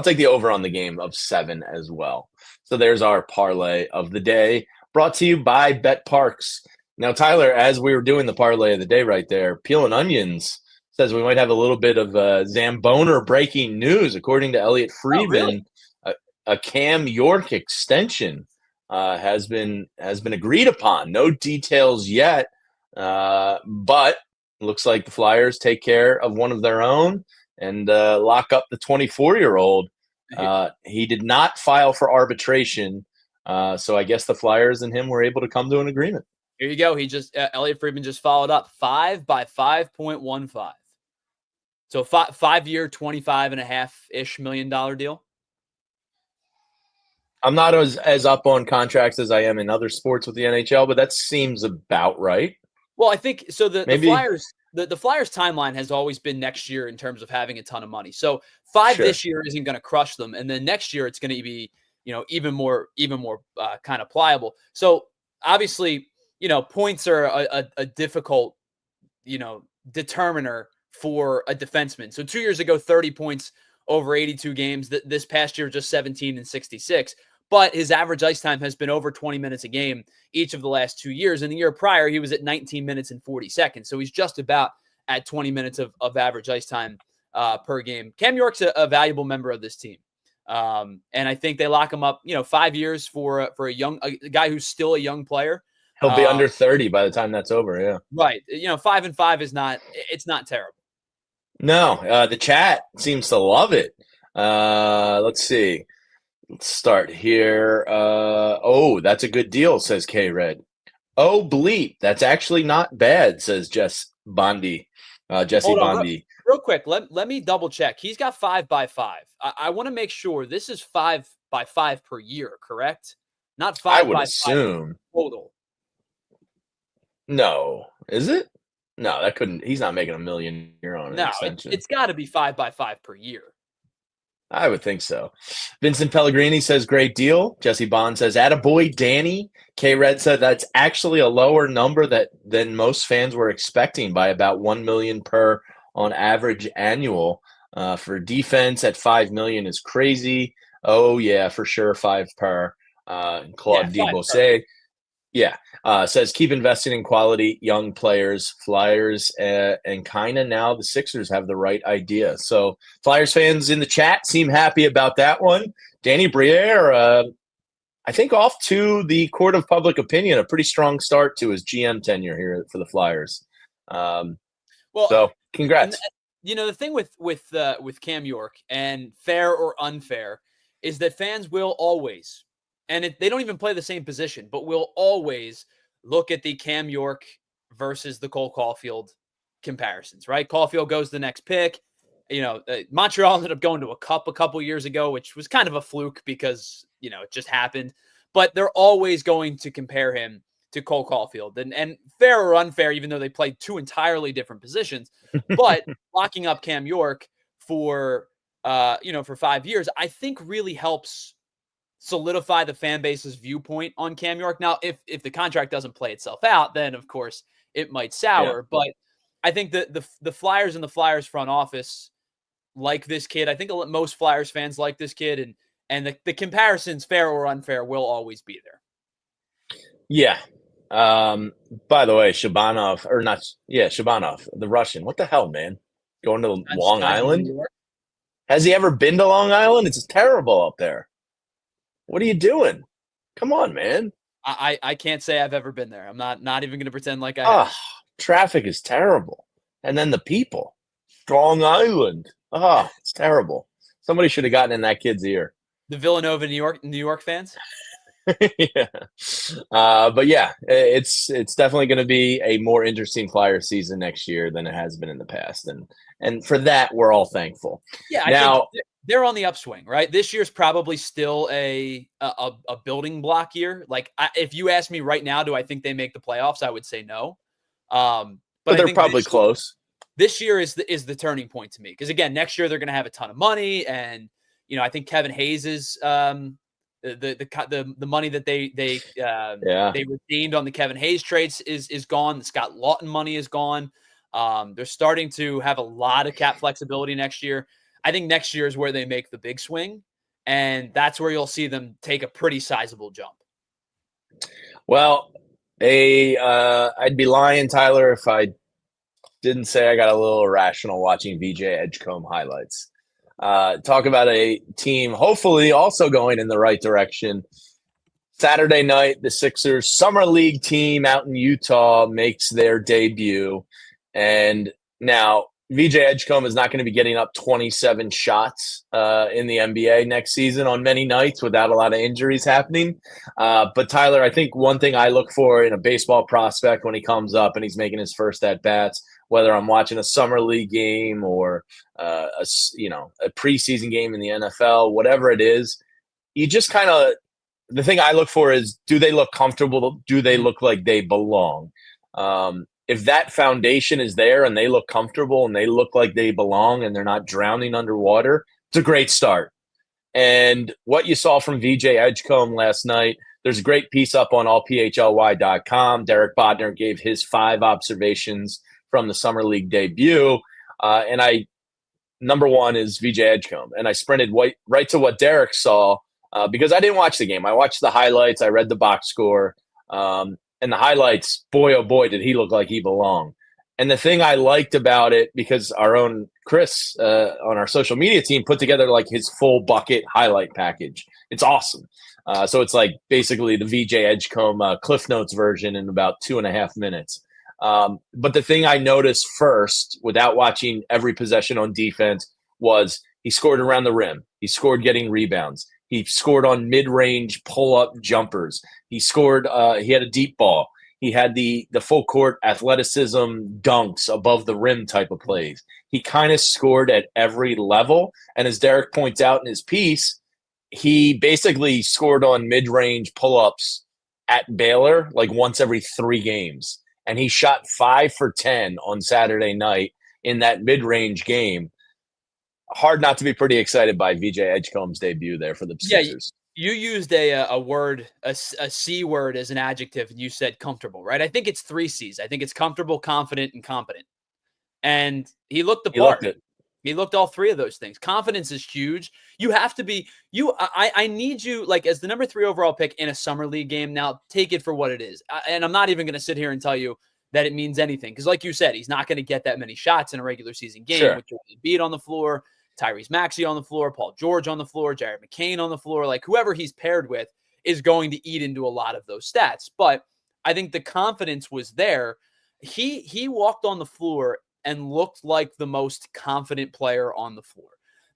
take the over on the game of 7 as well. So there's our parlay of the day, brought to you by BetParx. Now, Tyler, as we were doing the parlay of the day right there, Peeling Onions says we might have a little bit of Zamboner breaking news. According to Elliot Oh, really? Friedman, a Cam York extension has been agreed upon. No details yet, but looks like the Flyers take care of one of their own and lock up the 24-year-old. He did not file for arbitration, so I guess the Flyers and him were able to come to an agreement. Here you go. He just Elliot Friedman just followed up 5 by 5.15. So 5-year, $25.5-ish million deal. I'm not as up on contracts as I am in other sports with the NHL, but that seems about right. Well, I think so. The Maybe. Flyers, the Flyers timeline has always been next year in terms of having a ton of money. So 5 this year isn't going to crush them, and then next year it's going to be even more kind of pliable. So obviously, points are a difficult determiner for a defenseman. So 2 years ago, 30 points over 82 games. This past year, just 17 and 66. But his average ice time has been over 20 minutes a game each of the last 2 years. And the year prior, he was at 19 minutes and 40 seconds. So he's just about at 20 minutes of average ice time per game. Cam York's a valuable member of this team. And I think they lock him up, 5 years for a guy who's still a young player. He'll be under 30 by the time that's over. Yeah. Right. 5 and 5 is not terrible. No, the chat seems to love it. Let's see. Let's start here. That's a good deal, says K-Red. Oh, bleep. That's actually not bad, says Jesse Bondi. Real quick, let me double check. He's got 5 by 5. I want to make sure this is 5 by 5 per year, correct? Not 5 I would by assume. 5 total. No. Is it? No, that couldn't. He's not making $1 million a year on an extension. It's got to be 5 by 5 per year. I would think so. Vincent Pellegrini says, great deal. Jesse Bond says, attaboy, Danny. K-Red said that's actually a lower number than most fans were expecting by about $1 million per on average annual. For defense at $5 million is crazy. Oh, yeah, for sure, 5 per. Claude Debose. Yeah. Says keep investing in quality young players. Flyers and kind of now the Sixers have the right idea. So Flyers fans in the chat seem happy about that one. Danny Briere, I think off to the court of public opinion, a pretty strong start to his GM tenure here for the Flyers. So congrats. And, the thing with Cam York and fair or unfair is that fans will always, and they don't even play the same position, but will always look at the Cam York versus the Cole Caulfield comparisons, right? Caulfield goes the next pick. Montreal ended up going to a cup a couple years ago, which was kind of a fluke because, it just happened. But they're always going to compare him to Cole Caulfield. And fair or unfair, even though they played 2 entirely different positions. But locking up Cam York for 5 years, I think really helps solidify the fan base's viewpoint on Cam York. Now, if the contract doesn't play itself out, then of course it might sour. Yeah. But I think that the Flyers and the Flyers front office like this kid. I think most Flyers fans like this kid, and the comparisons, fair or unfair, will always be there. Yeah. By the way, Shabanov, the Russian. What the hell, man? Going to Long Island? Has he ever been to Long Island? It's terrible up there. What are you doing? Come on, man. I can't say I've ever been there. I'm not even going to pretend like I have. Traffic is terrible. And then the people. Long Island. It's terrible. Somebody should have gotten in that kid's ear. The Villanova, New York fans? Yeah. But yeah, it's definitely going to be a more interesting Flyer season next year than it has been in the past. And for that, we're all thankful. Yeah, I think they're on the upswing, right? This year's probably still a building block year. Like, if you ask me right now, do I think they make the playoffs? I would say no. But they're probably close. This year is the turning point to me. Because, again, next year they're going to have a ton of money. And, I think Kevin Hayes is The money that they Yeah. redeemed on the Kevin Hayes trades is gone. The Scott Lawton money is gone. They're starting to have a lot of cap flexibility next year. I think next year is where they make the big swing, and that's where you'll see them take a pretty sizable jump. Well, I'd be lying, Tyler, if I didn't say I got a little irrational watching VJ Edgecombe highlights. Talk about a team hopefully also going in the right direction. Saturday night, the Sixers Summer League team out in Utah makes their debut. And now VJ Edgecombe is not going to be getting up 27 shots in the NBA next season on many nights without a lot of injuries happening. But Tyler, I think one thing I look for in a baseball prospect when he comes up and he's making his first at-bats, whether I'm watching a summer league game or a preseason game in the NFL, whatever it is, you just kind of the thing I look for is, do they look comfortable? Do they look like they belong? If that foundation is there and they look comfortable and they look like they belong and they're not drowning underwater, it's a great start. And what you saw from VJ Edgecombe last night, there's a great piece up on allphly.com. Derek Bodner gave his 5 observations from the Summer League debut. Number one is VJ Edgecombe. And I sprinted right to what Derek saw because I didn't watch the game. I watched the highlights. I read the box score. And the highlights, boy, oh boy, did he look like he belonged. And the thing I liked about it, because our own Chris on our social media team put together like his full bucket highlight package. It's awesome. So it's like basically the VJ Edgecombe Cliff Notes version in about 2.5 minutes. But the thing I noticed first, without watching every possession on defense, was he scored around the rim. He scored getting rebounds. He scored on mid-range pull-up jumpers. He scored. He had a deep ball. He had the full court athleticism dunks above the rim type of plays. He kind of scored at every level. And as Derek points out in his piece, he basically scored on mid-range pull-ups at Baylor like once every 3 games. And he shot 5 for 10 on Saturday night in that mid-range game. Hard not to be pretty excited by VJ Edgecombe's debut there for the Sixers. You used a word, a C word as an adjective, and you said comfortable, right? I think it's 3 C's. I think it's comfortable, confident, and competent. And he looked the part. He looked all 3 of those things. Confidence is huge. You have to be I need you, like, as the number 3 overall pick in a summer league game. Now take it for what it is. And I'm not even going to sit here and tell you that it means anything. Because like you said, he's not going to get that many shots in a regular season game with Joel Embiid on the floor, Tyrese Maxey on the floor, Paul George on the floor, Jared McCain on the floor. Like, whoever he's paired with is going to eat into a lot of those stats. But I think the confidence was there. He walked on the floor and looked like the most confident player on the floor.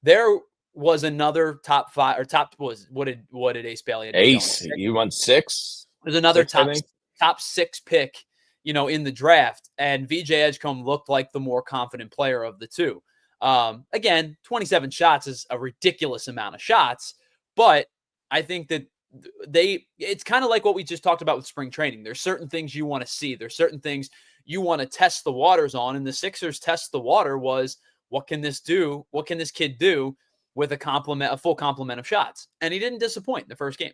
There was another top 5 or top what did Ace Bailey? Ace, you won 6. There's another top 6 pick, in the draft, and VJ Edgecombe looked like the more confident player of the two. Again, 27 shots is a ridiculous amount of shots, but I think that it's kind of like what we just talked about with spring training. There's certain things you want to see. There's certain things you want to test the waters on. And the Sixers test the water was, what can this do? What can this kid do with a full complement of shots? And he didn't disappoint in the first game.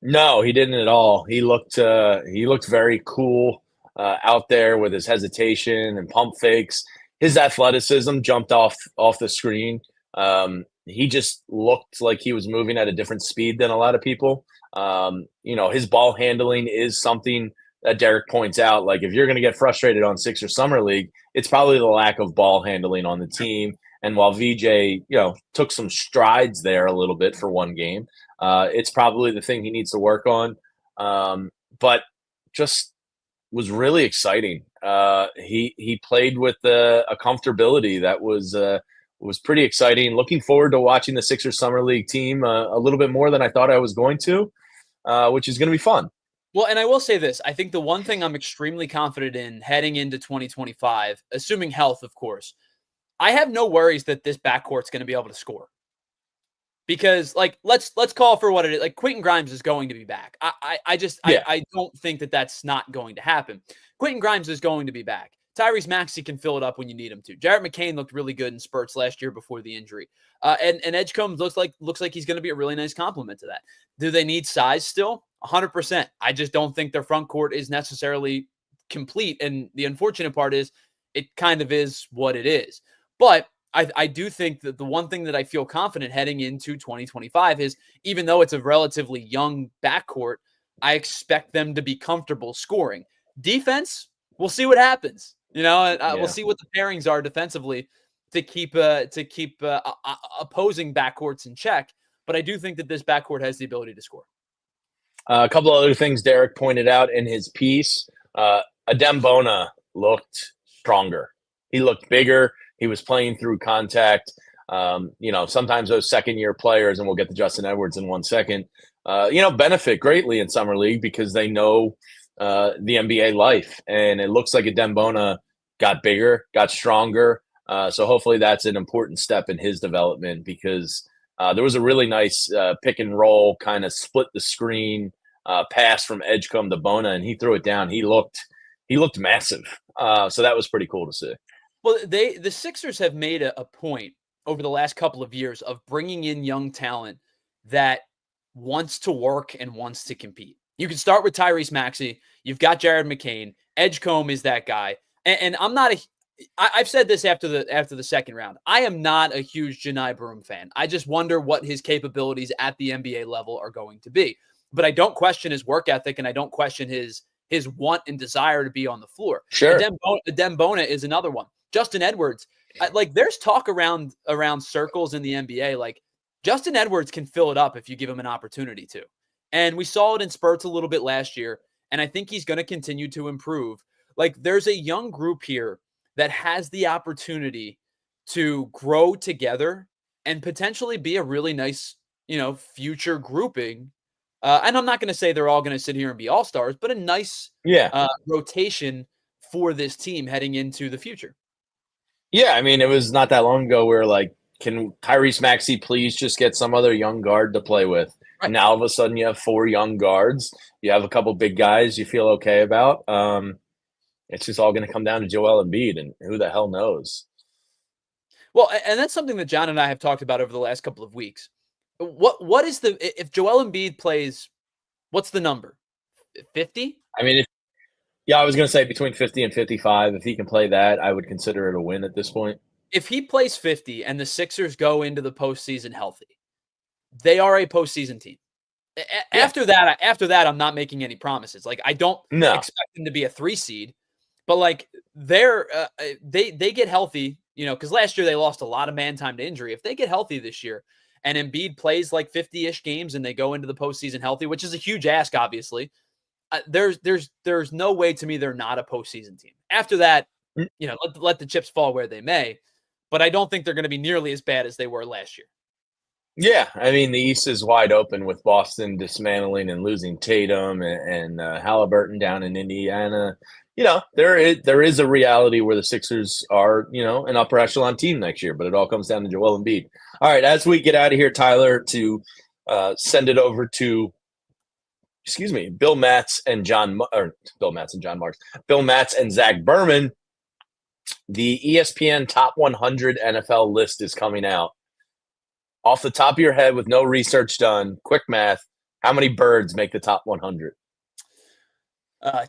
No, he didn't at all. He looked very cool out there with his hesitation and pump fakes. His athleticism jumped off the screen. He just looked like he was moving at a different speed than a lot of people. His ball handling is something that Derek points out. Like, if you're going to get frustrated on Sixers Summer League, it's probably the lack of ball handling on the team. And while VJ, took some strides there a little bit for one game, it's probably the thing he needs to work on. But just was really exciting. He played with a comfortability that was pretty exciting. Looking forward to watching the Sixers Summer League team a little bit more than I thought I was going to, which is going to be fun. Well, and I will say this. I think the one thing I'm extremely confident in heading into 2025, assuming health, of course, I have no worries that this backcourt's going to be able to score. Because, like, let's call for what it is. Like, Quentin Grimes is going to be back. I don't think that that's not going to happen. Quentin Grimes is going to be back. Tyrese Maxey can fill it up when you need him to. Jarrett McCain looked really good in spurts last year before the injury. And Edgecombe looks like he's going to be a really nice complement to that. Do they need size still? 100%. I just don't think their front court is necessarily complete. And the unfortunate part is it kind of is what it is. But I do think that the one thing that I feel confident heading into 2025 is, even though it's a relatively young backcourt, I expect them to be comfortable scoring. Defense, we'll see what happens. We'll see what the pairings are defensively to keep opposing backcourts in check. But I do think that this backcourt has the ability to score. A couple of other things Derek pointed out in his piece. Adembona looked stronger. He looked bigger. He was playing through contact. Sometimes those second-year players, and we'll get to Justin Edwards in 1 second, benefit greatly in Summer League because they know the NBA life. And it looks like Adembona got bigger, got stronger. So hopefully that's an important step in his development, because there was a really nice pick and roll, kind of split the screen pass from Edgecombe to Bona, and he threw it down. He looked massive. So that was pretty cool to see. Well, the Sixers have made a point over the last couple of years of bringing in young talent that wants to work and wants to compete. You can start with Tyrese Maxey. You've got Jared McCain. Edgecombe is that guy. And I'm not I've said this after the second round. I am not a huge Janai Broom fan. I just wonder what his capabilities at the NBA level are going to be. But I don't question his work ethic, and I don't question his want and desire to be on the floor. Sure. Adembona is another one. Justin Edwards, there's talk around circles in the NBA. Like, Justin Edwards can fill it up if you give him an opportunity to. And we saw it in spurts a little bit last year, and I think he's going to continue to improve. Like, there's a young group here that has the opportunity to grow together and potentially be a really nice, future grouping. And I'm not going to say they're all going to sit here and be all-stars, but a nice rotation for this team heading into the future. Yeah, I mean, it was not that long ago where, like, can Tyrese Maxey please just get some other young guard to play with? Right. Now, all of a sudden, you have 4 young guards. You have a couple big guys you feel okay about. It's just all going to come down to Joel Embiid, and who the hell knows? Well, and that's something that John and I have talked about over the last couple of weeks. What is if Joel Embiid plays, what's the number? 50? I mean, I was going to say between 50 and 55. If he can play that, I would consider it a win at this point. If he plays 50 and the Sixers go into the postseason healthy, they are a postseason team. Yeah. After that, I'm not making any promises. Like, I don't expect them to be a 3 seed, but like they get healthy, because last year they lost a lot of man time to injury. If they get healthy this year and Embiid plays like 50-ish games and they go into the postseason healthy, which is a huge ask, obviously, there's no way to me they're not a postseason team. After that, let the chips fall where they may, but I don't think they're going to be nearly as bad as they were last year. Yeah, I mean, the East is wide open with Boston dismantling and losing Tatum and Halliburton down in Indiana. There is a reality where the Sixers are, an upper echelon team next year, but it all comes down to Joel Embiid. All right, as we get out of here, Tyler, to send it over to, Bill Matz and John Marks. Bill Matz and Zach Berman. The ESPN Top 100 NFL list is coming out. Off the top of your head, with no research done, quick math, how many birds make the top 100?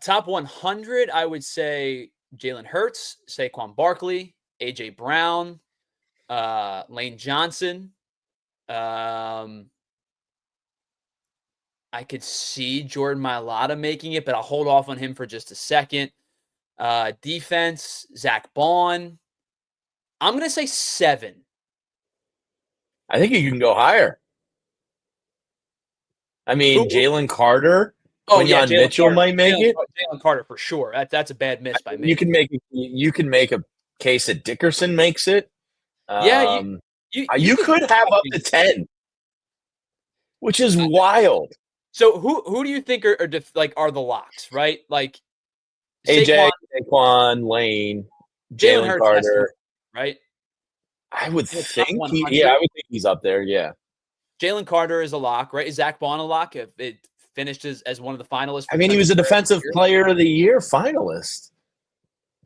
Top 100, I would say Jalen Hurts, Saquon Barkley, A.J. Brown, Lane Johnson. I could see Jordan Mailata making it, but I'll hold off on him for just a second. Defense, Zach Bond. I'm going to say 7. I think you can go higher. I mean, Jalen Carter, Quinyon Mitchell Carter. might make it. Jalen Carter for sure. That's a bad miss by me. You can make a case that Dickerson makes it. You could have up to 10, which is wild. So who do you think are the locks, right? Like AJ, Saquon, Lane, Jalen Carter, right? I would think he's up there. Yeah. Jalen Carter is a lock, right? Is Zach Bond a lock? If it finished as one of the finalists. I mean, he was a Defensive Player of the Year finalist.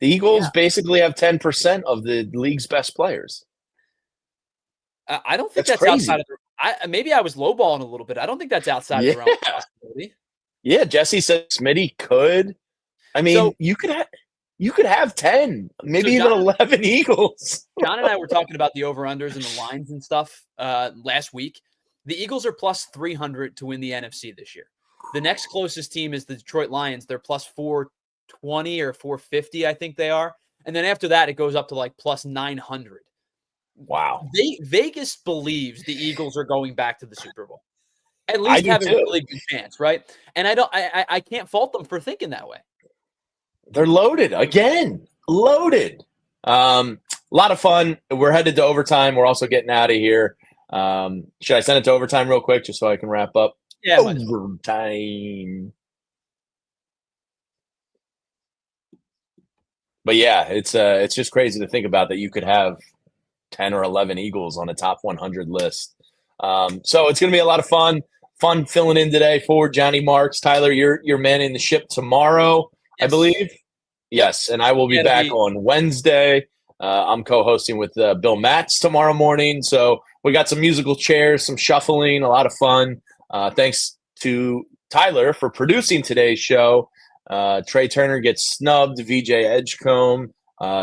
The Eagles basically have 10% of the league's best players. Basically have 10% of the league's best players. I don't think that's crazy. outside of the. Maybe I was lowballing a little bit. I don't think that's outside of the realm of possibility. Yeah, Jesse said Smitty could. I mean, you could have 10, maybe even 11 Eagles. John and I were talking about the over-unders and the lines and stuff last week. The Eagles are plus 300 to win the NFC this year. The next closest team is the Detroit Lions. They're plus 420 or 450, I think they are. And then after that, it goes up to like plus 900. Wow. Vegas believes the Eagles are going back to the Super Bowl. At least having a really good chance, right? And I can't fault them for thinking that way. They're loaded again. Loaded. A lot of fun. We're headed to overtime. We're also getting out of here. Should I send it to overtime real quick just so I can wrap up? Yeah. Overtime. But yeah, it's just crazy to think about that you could have 10 or 11 Eagles on a top 100 list. So it's going to be a lot of fun. Fun filling in today for Johnny Marks. Tyler, you're manning the ship tomorrow, yes. I believe. Yes, and I will be back on Wednesday. I'm co-hosting with Bill Matz tomorrow morning. So we got some musical chairs, some shuffling, a lot of fun. Thanks to Tyler for producing today's show. Trey Turner gets snubbed. VJ Edgecombe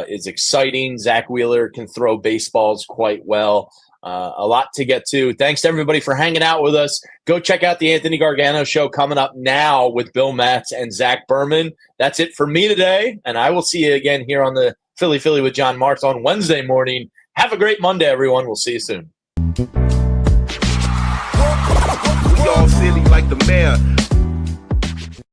is exciting. Zack Wheeler can throw baseballs quite well. A lot to get to. Thanks to everybody for hanging out with us. Go check out the Anthony Gargano show coming up now with Bill Matz and Zach Berman. That's it for me today, and I will see you again here on the Philly with John Marks on Wednesday morning. Have a great Monday, everyone. We'll see you soon. We all silly like the mayor.